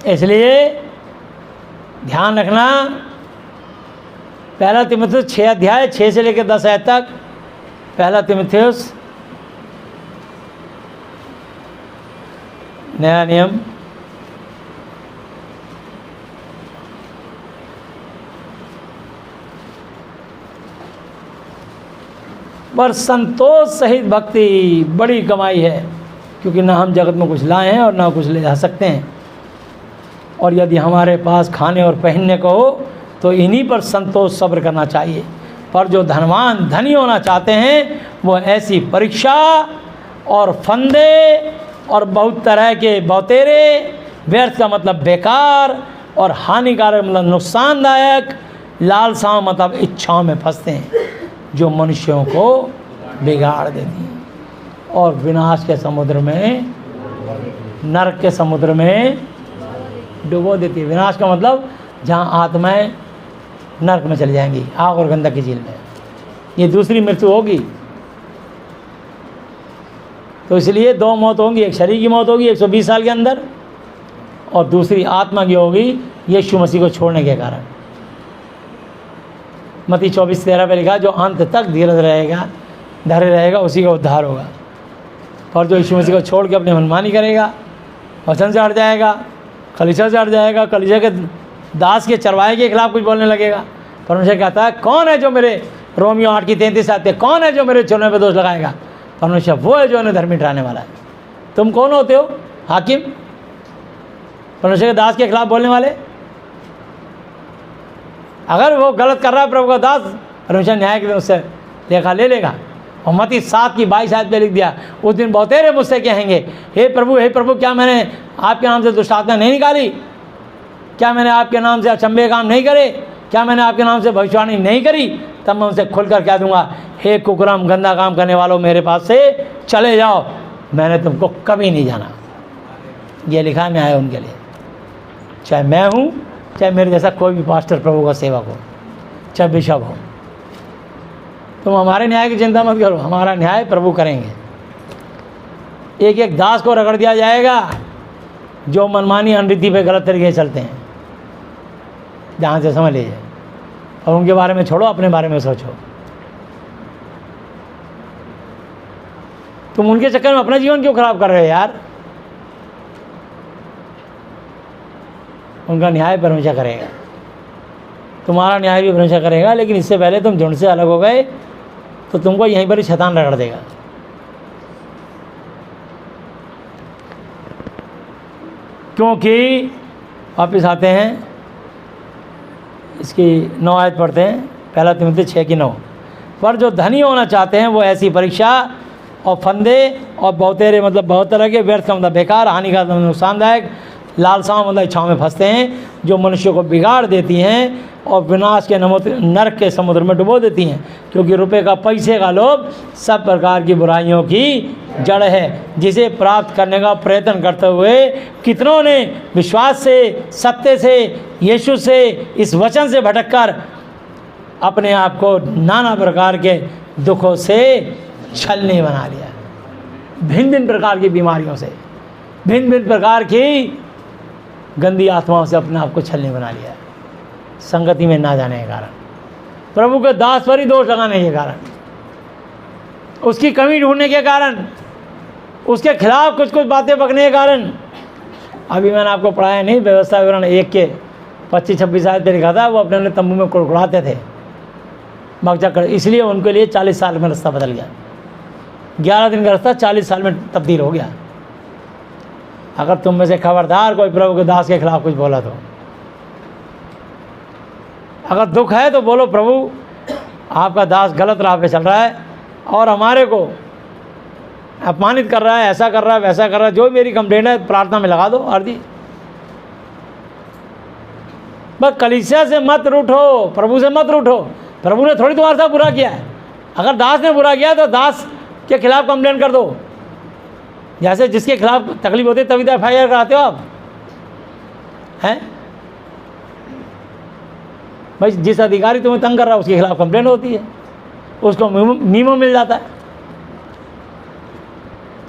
इसलिए ध्यान रखना, 1 तीमुथियुस 6 अध्याय 6 से लेकर 10 आयत तक, 1 तीमुथियुस नया नियम, पर संतोष सहित भक्ति बड़ी कमाई है, क्योंकि ना हम जगत में कुछ लाए हैं और ना कुछ ले जा सकते हैं, और यदि हमारे पास खाने और पहनने को हो तो इन्हीं पर संतोष सब्र करना चाहिए। पर जो धनवान धनी होना चाहते हैं वो ऐसी परीक्षा और फंदे और बहुत तरह के बौतेरे, व्यर्थ का मतलब बेकार, और हानिकारक मतलब नुकसानदायक, लालसाओं मतलब इच्छाओं में फंसते हैं, जो मनुष्यों को बिगाड़ देती हैं और विनाश के समुद्र में, नरक के समुद्र में डुबो देती है। विनाश का मतलब जहाँ आत्माएं नरक में चली जाएंगी, आग और गंधक की झील में। ये दूसरी मृत्यु होगी। तो इसलिए दो मौत होंगी, एक शरीर की मौत होगी 120 साल के अंदर, और दूसरी आत्मा की होगी यीशु मसीह को छोड़ने के कारण। मत्ती 24:13 पे लिखा, जो अंत तक धीरज रहेगा, धैर्य रहेगा, उसी का उद्धार होगा। और जो यीशु मसीह को छोड़ के अपनी मनमानी करेगा, वचन से हट जाएगा, कलीसिया से हट जाएगा, कलीसिया के दास के चरवाहे के खिलाफ कुछ बोलने लगेगा, परमेश्वर कहता है कौन है जो मेरे, रोमियो 8:33 आते हैं, कौन है जो मेरे चुने पे दोष लगाएगा? परमेश्वर वो है जो उन्हें धर्मी ठहराने वाला है। तुम कौन होते हो? हाकिम, परमेश्वर के दास के खिलाफ बोलने वाले। अगर वो गलत कर रहा है प्रभु का दास, परमेश्वर न्याय के दिन उससे लेखा ले लेगा। और मत्ती 7:22 आयत पे लिख दिया, उस दिन बहुतेरे मुझसे कहेंगे, हे प्रभु, क्या मैंने आपके नाम से दुष्ट आत्मा नहीं निकाली? क्या मैंने आपके नाम से अचंभे काम नहीं करे? क्या मैंने आपके नाम से भविष्यवाणी नहीं करी? तब मैं उनसे खुलकर कह दूंगा, हे कुकर्म, गंदा काम करने वालों, मेरे पास से चले जाओ, मैंने तुमको कभी नहीं जाना। ये लिखा है न्याय उनके लिए, चाहे मैं हूँ, चाहे मेरे जैसा कोई भी पास्टर, प्रभु का सेवक हो, चाहे बिशप हो। तुम हमारे न्याय की चिंता मत करो, हमारा न्याय प्रभु करेंगे। एक एक दास को रगड़ दिया जाएगा जो मनमानी अनरीति पे गलत तरीके से चलते हैं, ध्यान से समझ लीजिए। और उनके बारे में छोड़ो, अपने बारे में सोचो। तुम उनके चक्कर में अपना जीवन क्यों खराब कर रहे हो यार? उनका न्याय परमेश्वर करेगा, तुम्हारा न्याय भी परमेश्वर करेगा। लेकिन इससे पहले तुम झुंड से अलग हो गए तो तुमको यहीं पर ही शैतान रगड़ देगा। क्योंकि वापिस आते हैं, इसकी 9 आयत पढ़ते हैं, 1 तिमोथी 6:9। पर जो धनी होना चाहते हैं वो ऐसी परीक्षा और फंदे और बहुतेरे, मतलब बहुत तरह के व्यर्थ का मतलब बेकार, हानिकारक मतलब नुकसानदायक, लालसाओं मतलब इच्छाओं में फंसते हैं, जो मनुष्य को बिगाड़ देती हैं और विनाश के नरक के समुद्र में डुबो देती हैं। क्योंकि रुपए का, पैसे का लोभ सब प्रकार की बुराइयों की जड़ है, जिसे प्राप्त करने का प्रयत्न करते हुए कितनों ने विश्वास से, सत्य से, यीशु से, इस वचन से भटककर अपने आप को नाना प्रकार के दुखों से छलनी बना लिया। भिन्न भिन्न प्रकार की बीमारियों से, भिन्न भिन्न प्रकार की गंदी आत्माओं से अपने आप को छलनी बना लिया, संगति में ना जाने के कारण, प्रभु के दास पर ही दोष लगाने के कारण, उसकी कमी ढूंढने के कारण, उसके खिलाफ कुछ कुछ बातें बकने के कारण। अभी मैंने आपको पढ़ाया नहीं, व्यवस्था विवरण 1 के 25-26 आयत पे लिखा था, वो अपने तंबू में कुड़कुड़ाते थे, बकचक, इसलिए उनके लिए 40 साल में रास्ता बदल गया। 11 दिन का रास्ता 40 साल में तब्दील हो गया। अगर तुम में से खबरदार कोई प्रभु के दास के खिलाफ कुछ बोला तो, अगर दुख है तो बोलो, प्रभु आपका दास गलत राह पे चल रहा है और हमारे को अपमानित कर रहा है, ऐसा कर रहा है, वैसा कर रहा है, जो मेरी कंप्लेंट है प्रार्थना में लगा दो अर्जी। बस कलीसिया से मत रूठो, प्रभु से मत रूठो। प्रभु ने थोड़ी तुम्हारे साथ बुरा किया है। अगर दास ने बुरा किया तो दास के खिलाफ कंप्लेंट कर दो। जैसे जिसके खिलाफ तकलीफ होती है तभी तो FIR कराते हो आप, हैं भाई? जिस अधिकारी तुम्हें तंग कर रहा है उसके खिलाफ कंप्लेंट होती है, उसको मीमो मिल जाता है।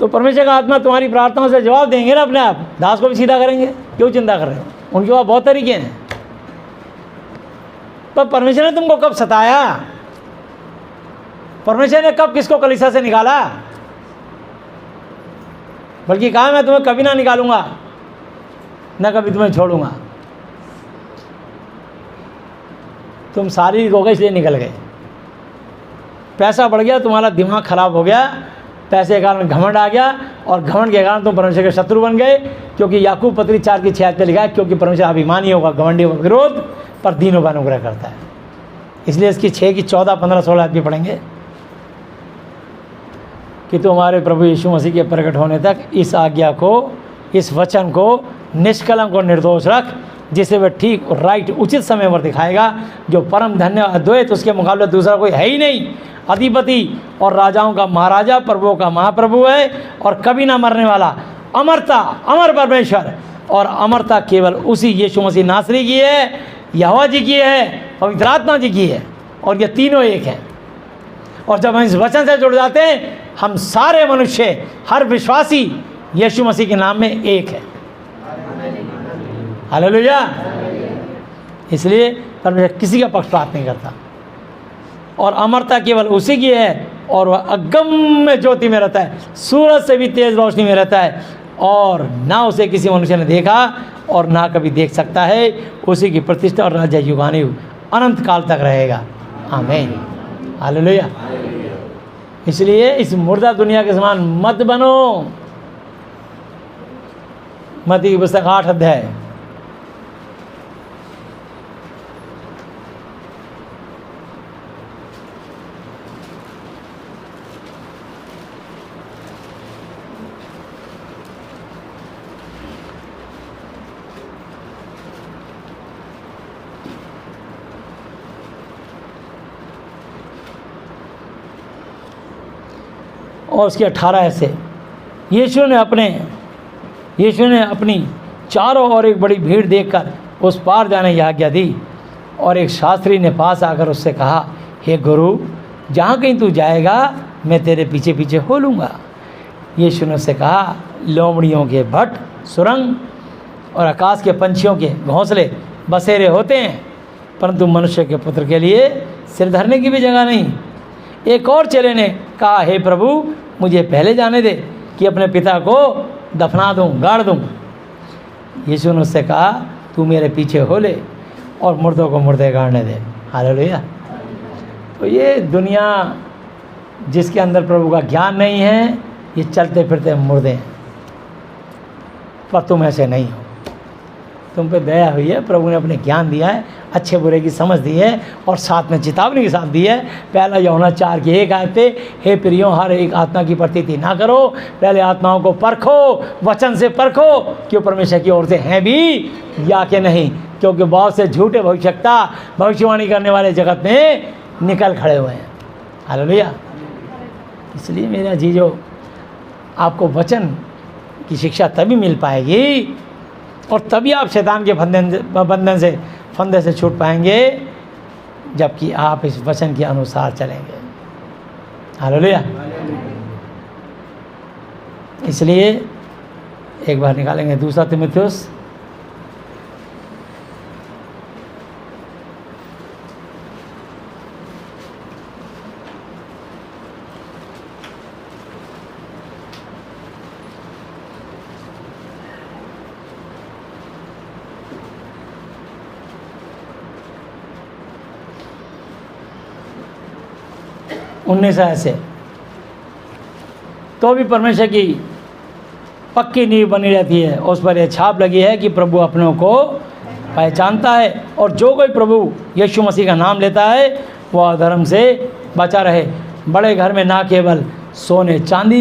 तो परमेश्वर का आत्मा तुम्हारी प्रार्थनाओं से जवाब देंगे ना अपने आप, दास को भी सीधा करेंगे। क्यों चिंता कर रहे हो? उनके पास बहुत तरीके हैं। पर परमेश्वर ने तुमको कब सताया? परमेश्वर ने कब किसको कलीसिया से निकाला? बल्कि कहा मैं तुम्हें कभी ना निकालूंगा, न कभी तुम्हें छोड़ूंगा। तुम शारीरिक हो गए इसलिए निकल गए, पैसा बढ़ गया, तुम्हारा दिमाग खराब हो गया, पैसे के कारण घमंड आ गया, और घमंड के कारण तुम परमेश्वर के शत्रु बन गए। क्योंकि याकूब पत्री 4:6 पे लिखा है, क्योंकि परमेश्वर अभिमानी होगा, घमंडी होगा विरोध, पर दीनों का अनुग्रह करता है। इसलिए इसकी 6 की 14, 15, 16 भी पढ़ेंगे कि तो हमारे प्रभु यीशु मसीह के प्रकट होने तक इस आज्ञा को, इस वचन को निष्कलंक और निर्दोष रख, जिसे वह ठीक और राइट उचित समय पर दिखाएगा। जो परम धन्य अद्वैत, उसके मुकाबले दूसरा कोई है ही नहीं। अधिपति और राजाओं का महाराजा, प्रभुओं का महाप्रभु है, और कभी ना मरने वाला, अमरता, अमर परमेश्वर। और अमरता केवल उसी यीशु मसीह नासरी की है, यहोवा जी की है, पवित्र आत्मा जी की है, और ये तीनों एक हैं। और जब हम इस वचन से जुड़ जाते हैं, हम सारे मनुष्य, हर विश्वासी यीशु मसीह के नाम में एक है। हालेलुया। इसलिए परमेश्वर किसी का पक्षपात नहीं करता, और अमरता केवल उसी की है, और वह अगम्य ज्योति में रहता है, सूरज से भी तेज रोशनी में रहता है, और ना उसे किसी मनुष्य ने देखा और ना कभी देख सकता है। उसी की प्रतिष्ठा और राज्य युगानुयुग अनंत काल तक रहेगा। आमीन। हालेलुया। इसलिए इस मुर्दा दुनिया के समान मत बनो। मत्ती की पुस्तक 8 अध्याय। और उसके 18 ऐसे यीशु ने अपनी चारों ओर एक बड़ी भीड़ देखकर उस पार जाने की आज्ञा दी, और एक शास्त्री ने पास आकर उससे कहा, हे गुरु, जहाँ कहीं तू जाएगा मैं तेरे पीछे पीछे हो लूँगा। यीशु ने उससे कहा, लोमड़ियों के भट्ट सुरंग और आकाश के पंछियों के घोंसले बसेरे होते हैं, परंतु मनुष्य के पुत्र के लिए सिर धरने की भी जगह नहीं। एक और चेले ने कहा, हे प्रभु, मुझे पहले जाने दे कि अपने पिता को दफना दूं, गाड़ दूं। यीशु ने उससे कहा, तू मेरे पीछे हो ले और मुर्दों को मुर्दे गाड़ने दे। हालेलुया। तो ये दुनिया जिसके अंदर प्रभु का ज्ञान नहीं है, ये चलते फिरते मुर्दे हैं, पर तुम ऐसे नहीं हो। तुम पे दया हुई है, प्रभु ने अपने ज्ञान दिया है, अच्छे बुरे की समझ दी है, और साथ में चेतावनी के साथ दी है। पहला यूहन्ना 4:1 आयत पे, हे प्रियों, हर एक आत्मा की प्रतीति ना करो, पहले आत्माओं को परखो, वचन से परखो कि वो परमेश्वर की ओर से हैं भी या कि नहीं, क्योंकि बहुत से झूठे भविष्यवाणी करने वाले जगत में निकल खड़े हुए हैं। हालेलुया। इसलिए मेरा जीजो, आपको वचन की शिक्षा तभी मिल पाएगी और तभी आप शैतान के फंदे से छूट पाएंगे, जबकि आप इस वचन के अनुसार चलेंगे। हालेलुया। इसलिए एक बार निकालेंगे 2 तीमुथियुस 19 ऐसे। तो भी परमेश्वर की पक्की नींव बनी रहती है, उस पर यह छाप लगी है कि प्रभु अपनों को पहचानता है, और जो कोई प्रभु यीशु मसीह का नाम लेता है वह अधर्म से बचा रहे। बड़े घर में ना केवल सोने चांदी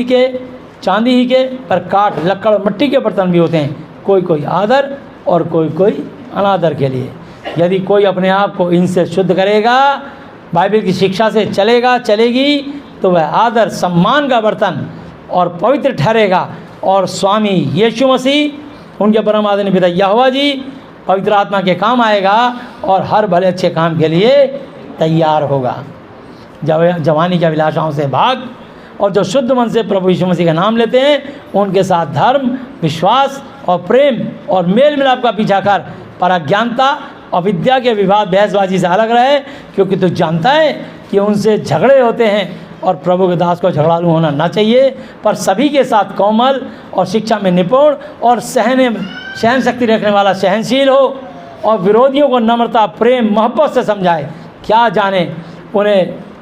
ही के पर काठ, लकड़, मिट्टी के बर्तन भी होते हैं, कोई कोई आदर और कोई कोई अनादर के लिए। यदि कोई अपने आप को इनसे शुद्ध करेगा, बाइबल की शिक्षा से चलेगी, तो वह आदर सम्मान का बर्तन और पवित्र ठहरेगा, और स्वामी यीशु मसीह, उनके परम आदरणीय पिता यहोवा जी पवित्र आत्मा के काम आएगा और हर भले अच्छे काम के लिए तैयार होगा। जवानी की अभिलाषाओं से भाग, और जो शुद्ध मन से प्रभु यीशु मसीह का नाम लेते हैं उनके साथ धर्म, विश्वास और प्रेम और मेल मिलाप का पीछा कर पराज्ञानता और विद्या के विवाद बहसबाजी से अलग रहे, क्योंकि तू जानता है कि उनसे झगड़े होते हैं, और प्रभु के दास को झगड़ालू होना ना चाहिए, पर सभी के साथ कोमल और शिक्षा में निपुण और सहन शक्ति रखने वाला सहनशील हो, और विरोधियों को नम्रता, प्रेम, मोहब्बत से समझाए। क्या जाने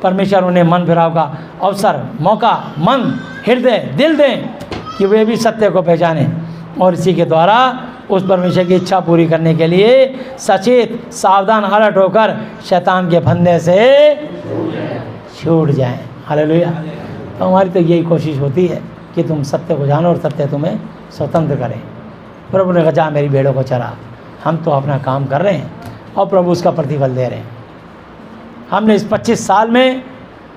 परमेश्वर उन्हें मन फिराव का अवसर, मौका, मन, हृदय, दिल दें कि वे भी सत्य को पहचानें, और इसी के द्वारा उस परमेश्वर की इच्छा पूरी करने के लिए सचेत, सावधान, अलर्ट होकर शैतान के फंदे से छूट जाएं। हालेलुया। तो हमारी तो यही कोशिश होती है कि तुम सत्य को जानो और सत्य तुम्हें स्वतंत्र करें। प्रभु ने कहा, जा मेरी भेड़ों को चरा। हम तो अपना काम कर रहे हैं और प्रभु उसका प्रतिफल दे रहे हैं। हमने इस 25 साल में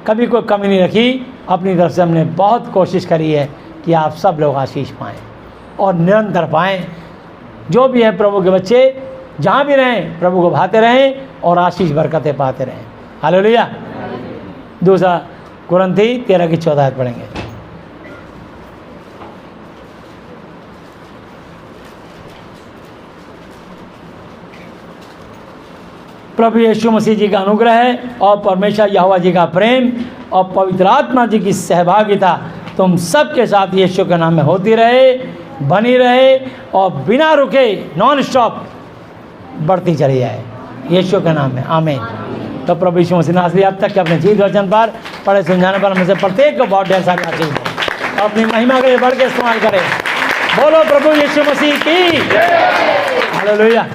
कभी कोई कमी नहीं रखी, अपनी तरफ से हमने बहुत कोशिश करी है कि आप सब लोग आशीष पाएँ और निरंतर पाएँ। जो भी है प्रभु के बच्चे जहाँ भी रहें, प्रभु को भाते रहें और आशीष बरकतें पाते रहें। हालेलुया। दूसरा कुरंथी 13 की 14 आयत पढ़ेंगे। प्रभु यीशु मसीह जी का अनुग्रह और परमेश्वर यहोवा जी का प्रेम और पवित्र आत्मा जी की सहभागिता तुम सबके साथ यीशु के नाम में होती रहे, बनी रहे और बिना रुके नॉन स्टॉप बढ़ती चली जाए यीशु के नाम में, आमीन। तो प्रभु यीशु मसीह नासरी अब तक के अपने जीवित वचन पर पढ़े समझाने पर हमें से प्रत्येक को बहुत ढेर सारी आशीष दो, अपनी महिमा के लिए बढ़ के इस्तेमाल करें। बोलो प्रभु यीशु मसीह की हालेलुया।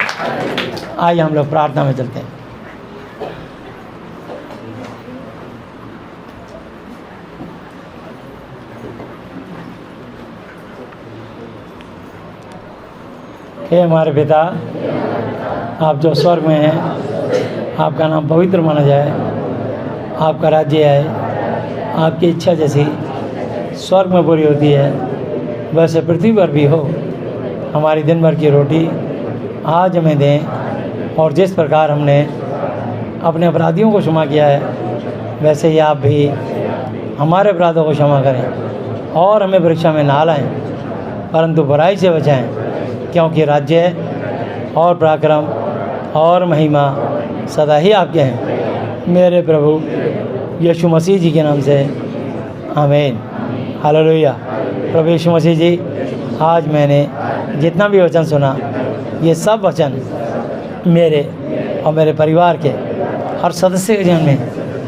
आइए हम लोग प्रार्थना में चलते हैं। हे हमारे पिता, आप जो स्वर्ग में हैं, आपका नाम पवित्र माना जाए, आपका राज्य आए, आपकी इच्छा जैसी स्वर्ग में पूरी होती है वैसे पृथ्वी पर भी हो। हमारी दिन भर की रोटी आज हमें दें, और जिस प्रकार हमने अपने अपराधियों को क्षमा किया है वैसे ही आप भी हमारे अपराधों को क्षमा करें, और हमें परीक्षा में ना लाएं परंतु बुराई से बचाएं, क्योंकि राज्य और पराक्रम और महिमा सदा ही आपके हैं, मेरे प्रभु यीशु मसीह जी के नाम से, आमीन। हालेलुया। प्रभु यीशु मसीह जी, आज मैंने जितना भी वचन सुना, ये सब वचन मेरे और मेरे परिवार के हर सदस्य के जीवन में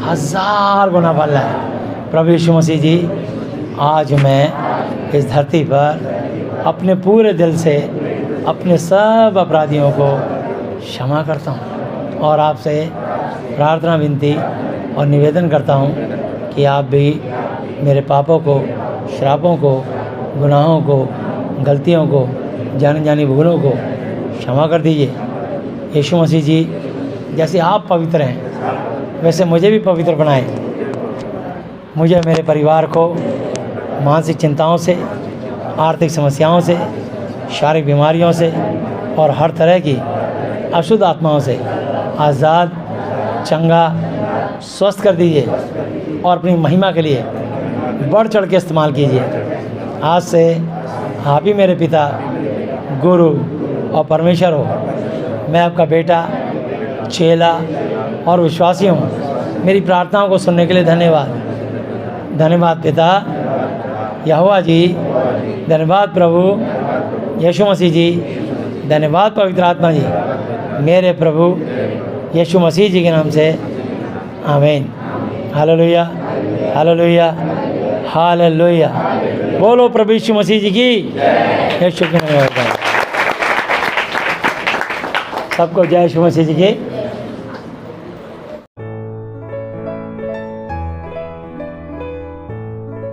1000 गुना फल है। प्रभु यीशु मसीह जी, आज मैं इस धरती पर अपने पूरे दिल से अपने सब अपराधियों को क्षमा करता हूँ, और आपसे प्रार्थना, विनती और निवेदन करता हूँ कि आप भी मेरे पापों को, श्रापों को, गुनाहों को, गलतियों को, जानी जानी भूलों को क्षमा कर दीजिए। यीशु मसीह जी, जैसे आप पवित्र हैं वैसे मुझे भी पवित्र बनाएं। मुझे, मेरे परिवार को मानसिक चिंताओं से, आर्थिक समस्याओं से, शारीरिक बीमारियों से और हर तरह की अशुद्ध आत्माओं से आज़ाद, चंगा, स्वस्थ कर दीजिए, और अपनी महिमा के लिए बढ़ चढ़ के इस्तेमाल कीजिए। आज से आप ही मेरे पिता, गुरु और परमेश्वर हो। मैं आपका बेटा, चेला और विश्वासी हूँ। मेरी प्रार्थनाओं को सुनने के लिए धन्यवाद। धन्यवाद पिता यहोवा जी, धन्यवाद प्रभु यीशु मसीह जी, धन्यवाद पवित्र आत्मा जी, मेरे प्रभु यीशु मसीह जी के नाम से, आमीन। Hallelujah, hallelujah, hallelujah. बोलो प्रभु यीशु मसीह जी की यीशु के नाम में। सबको जय यीशु मसीह जी की।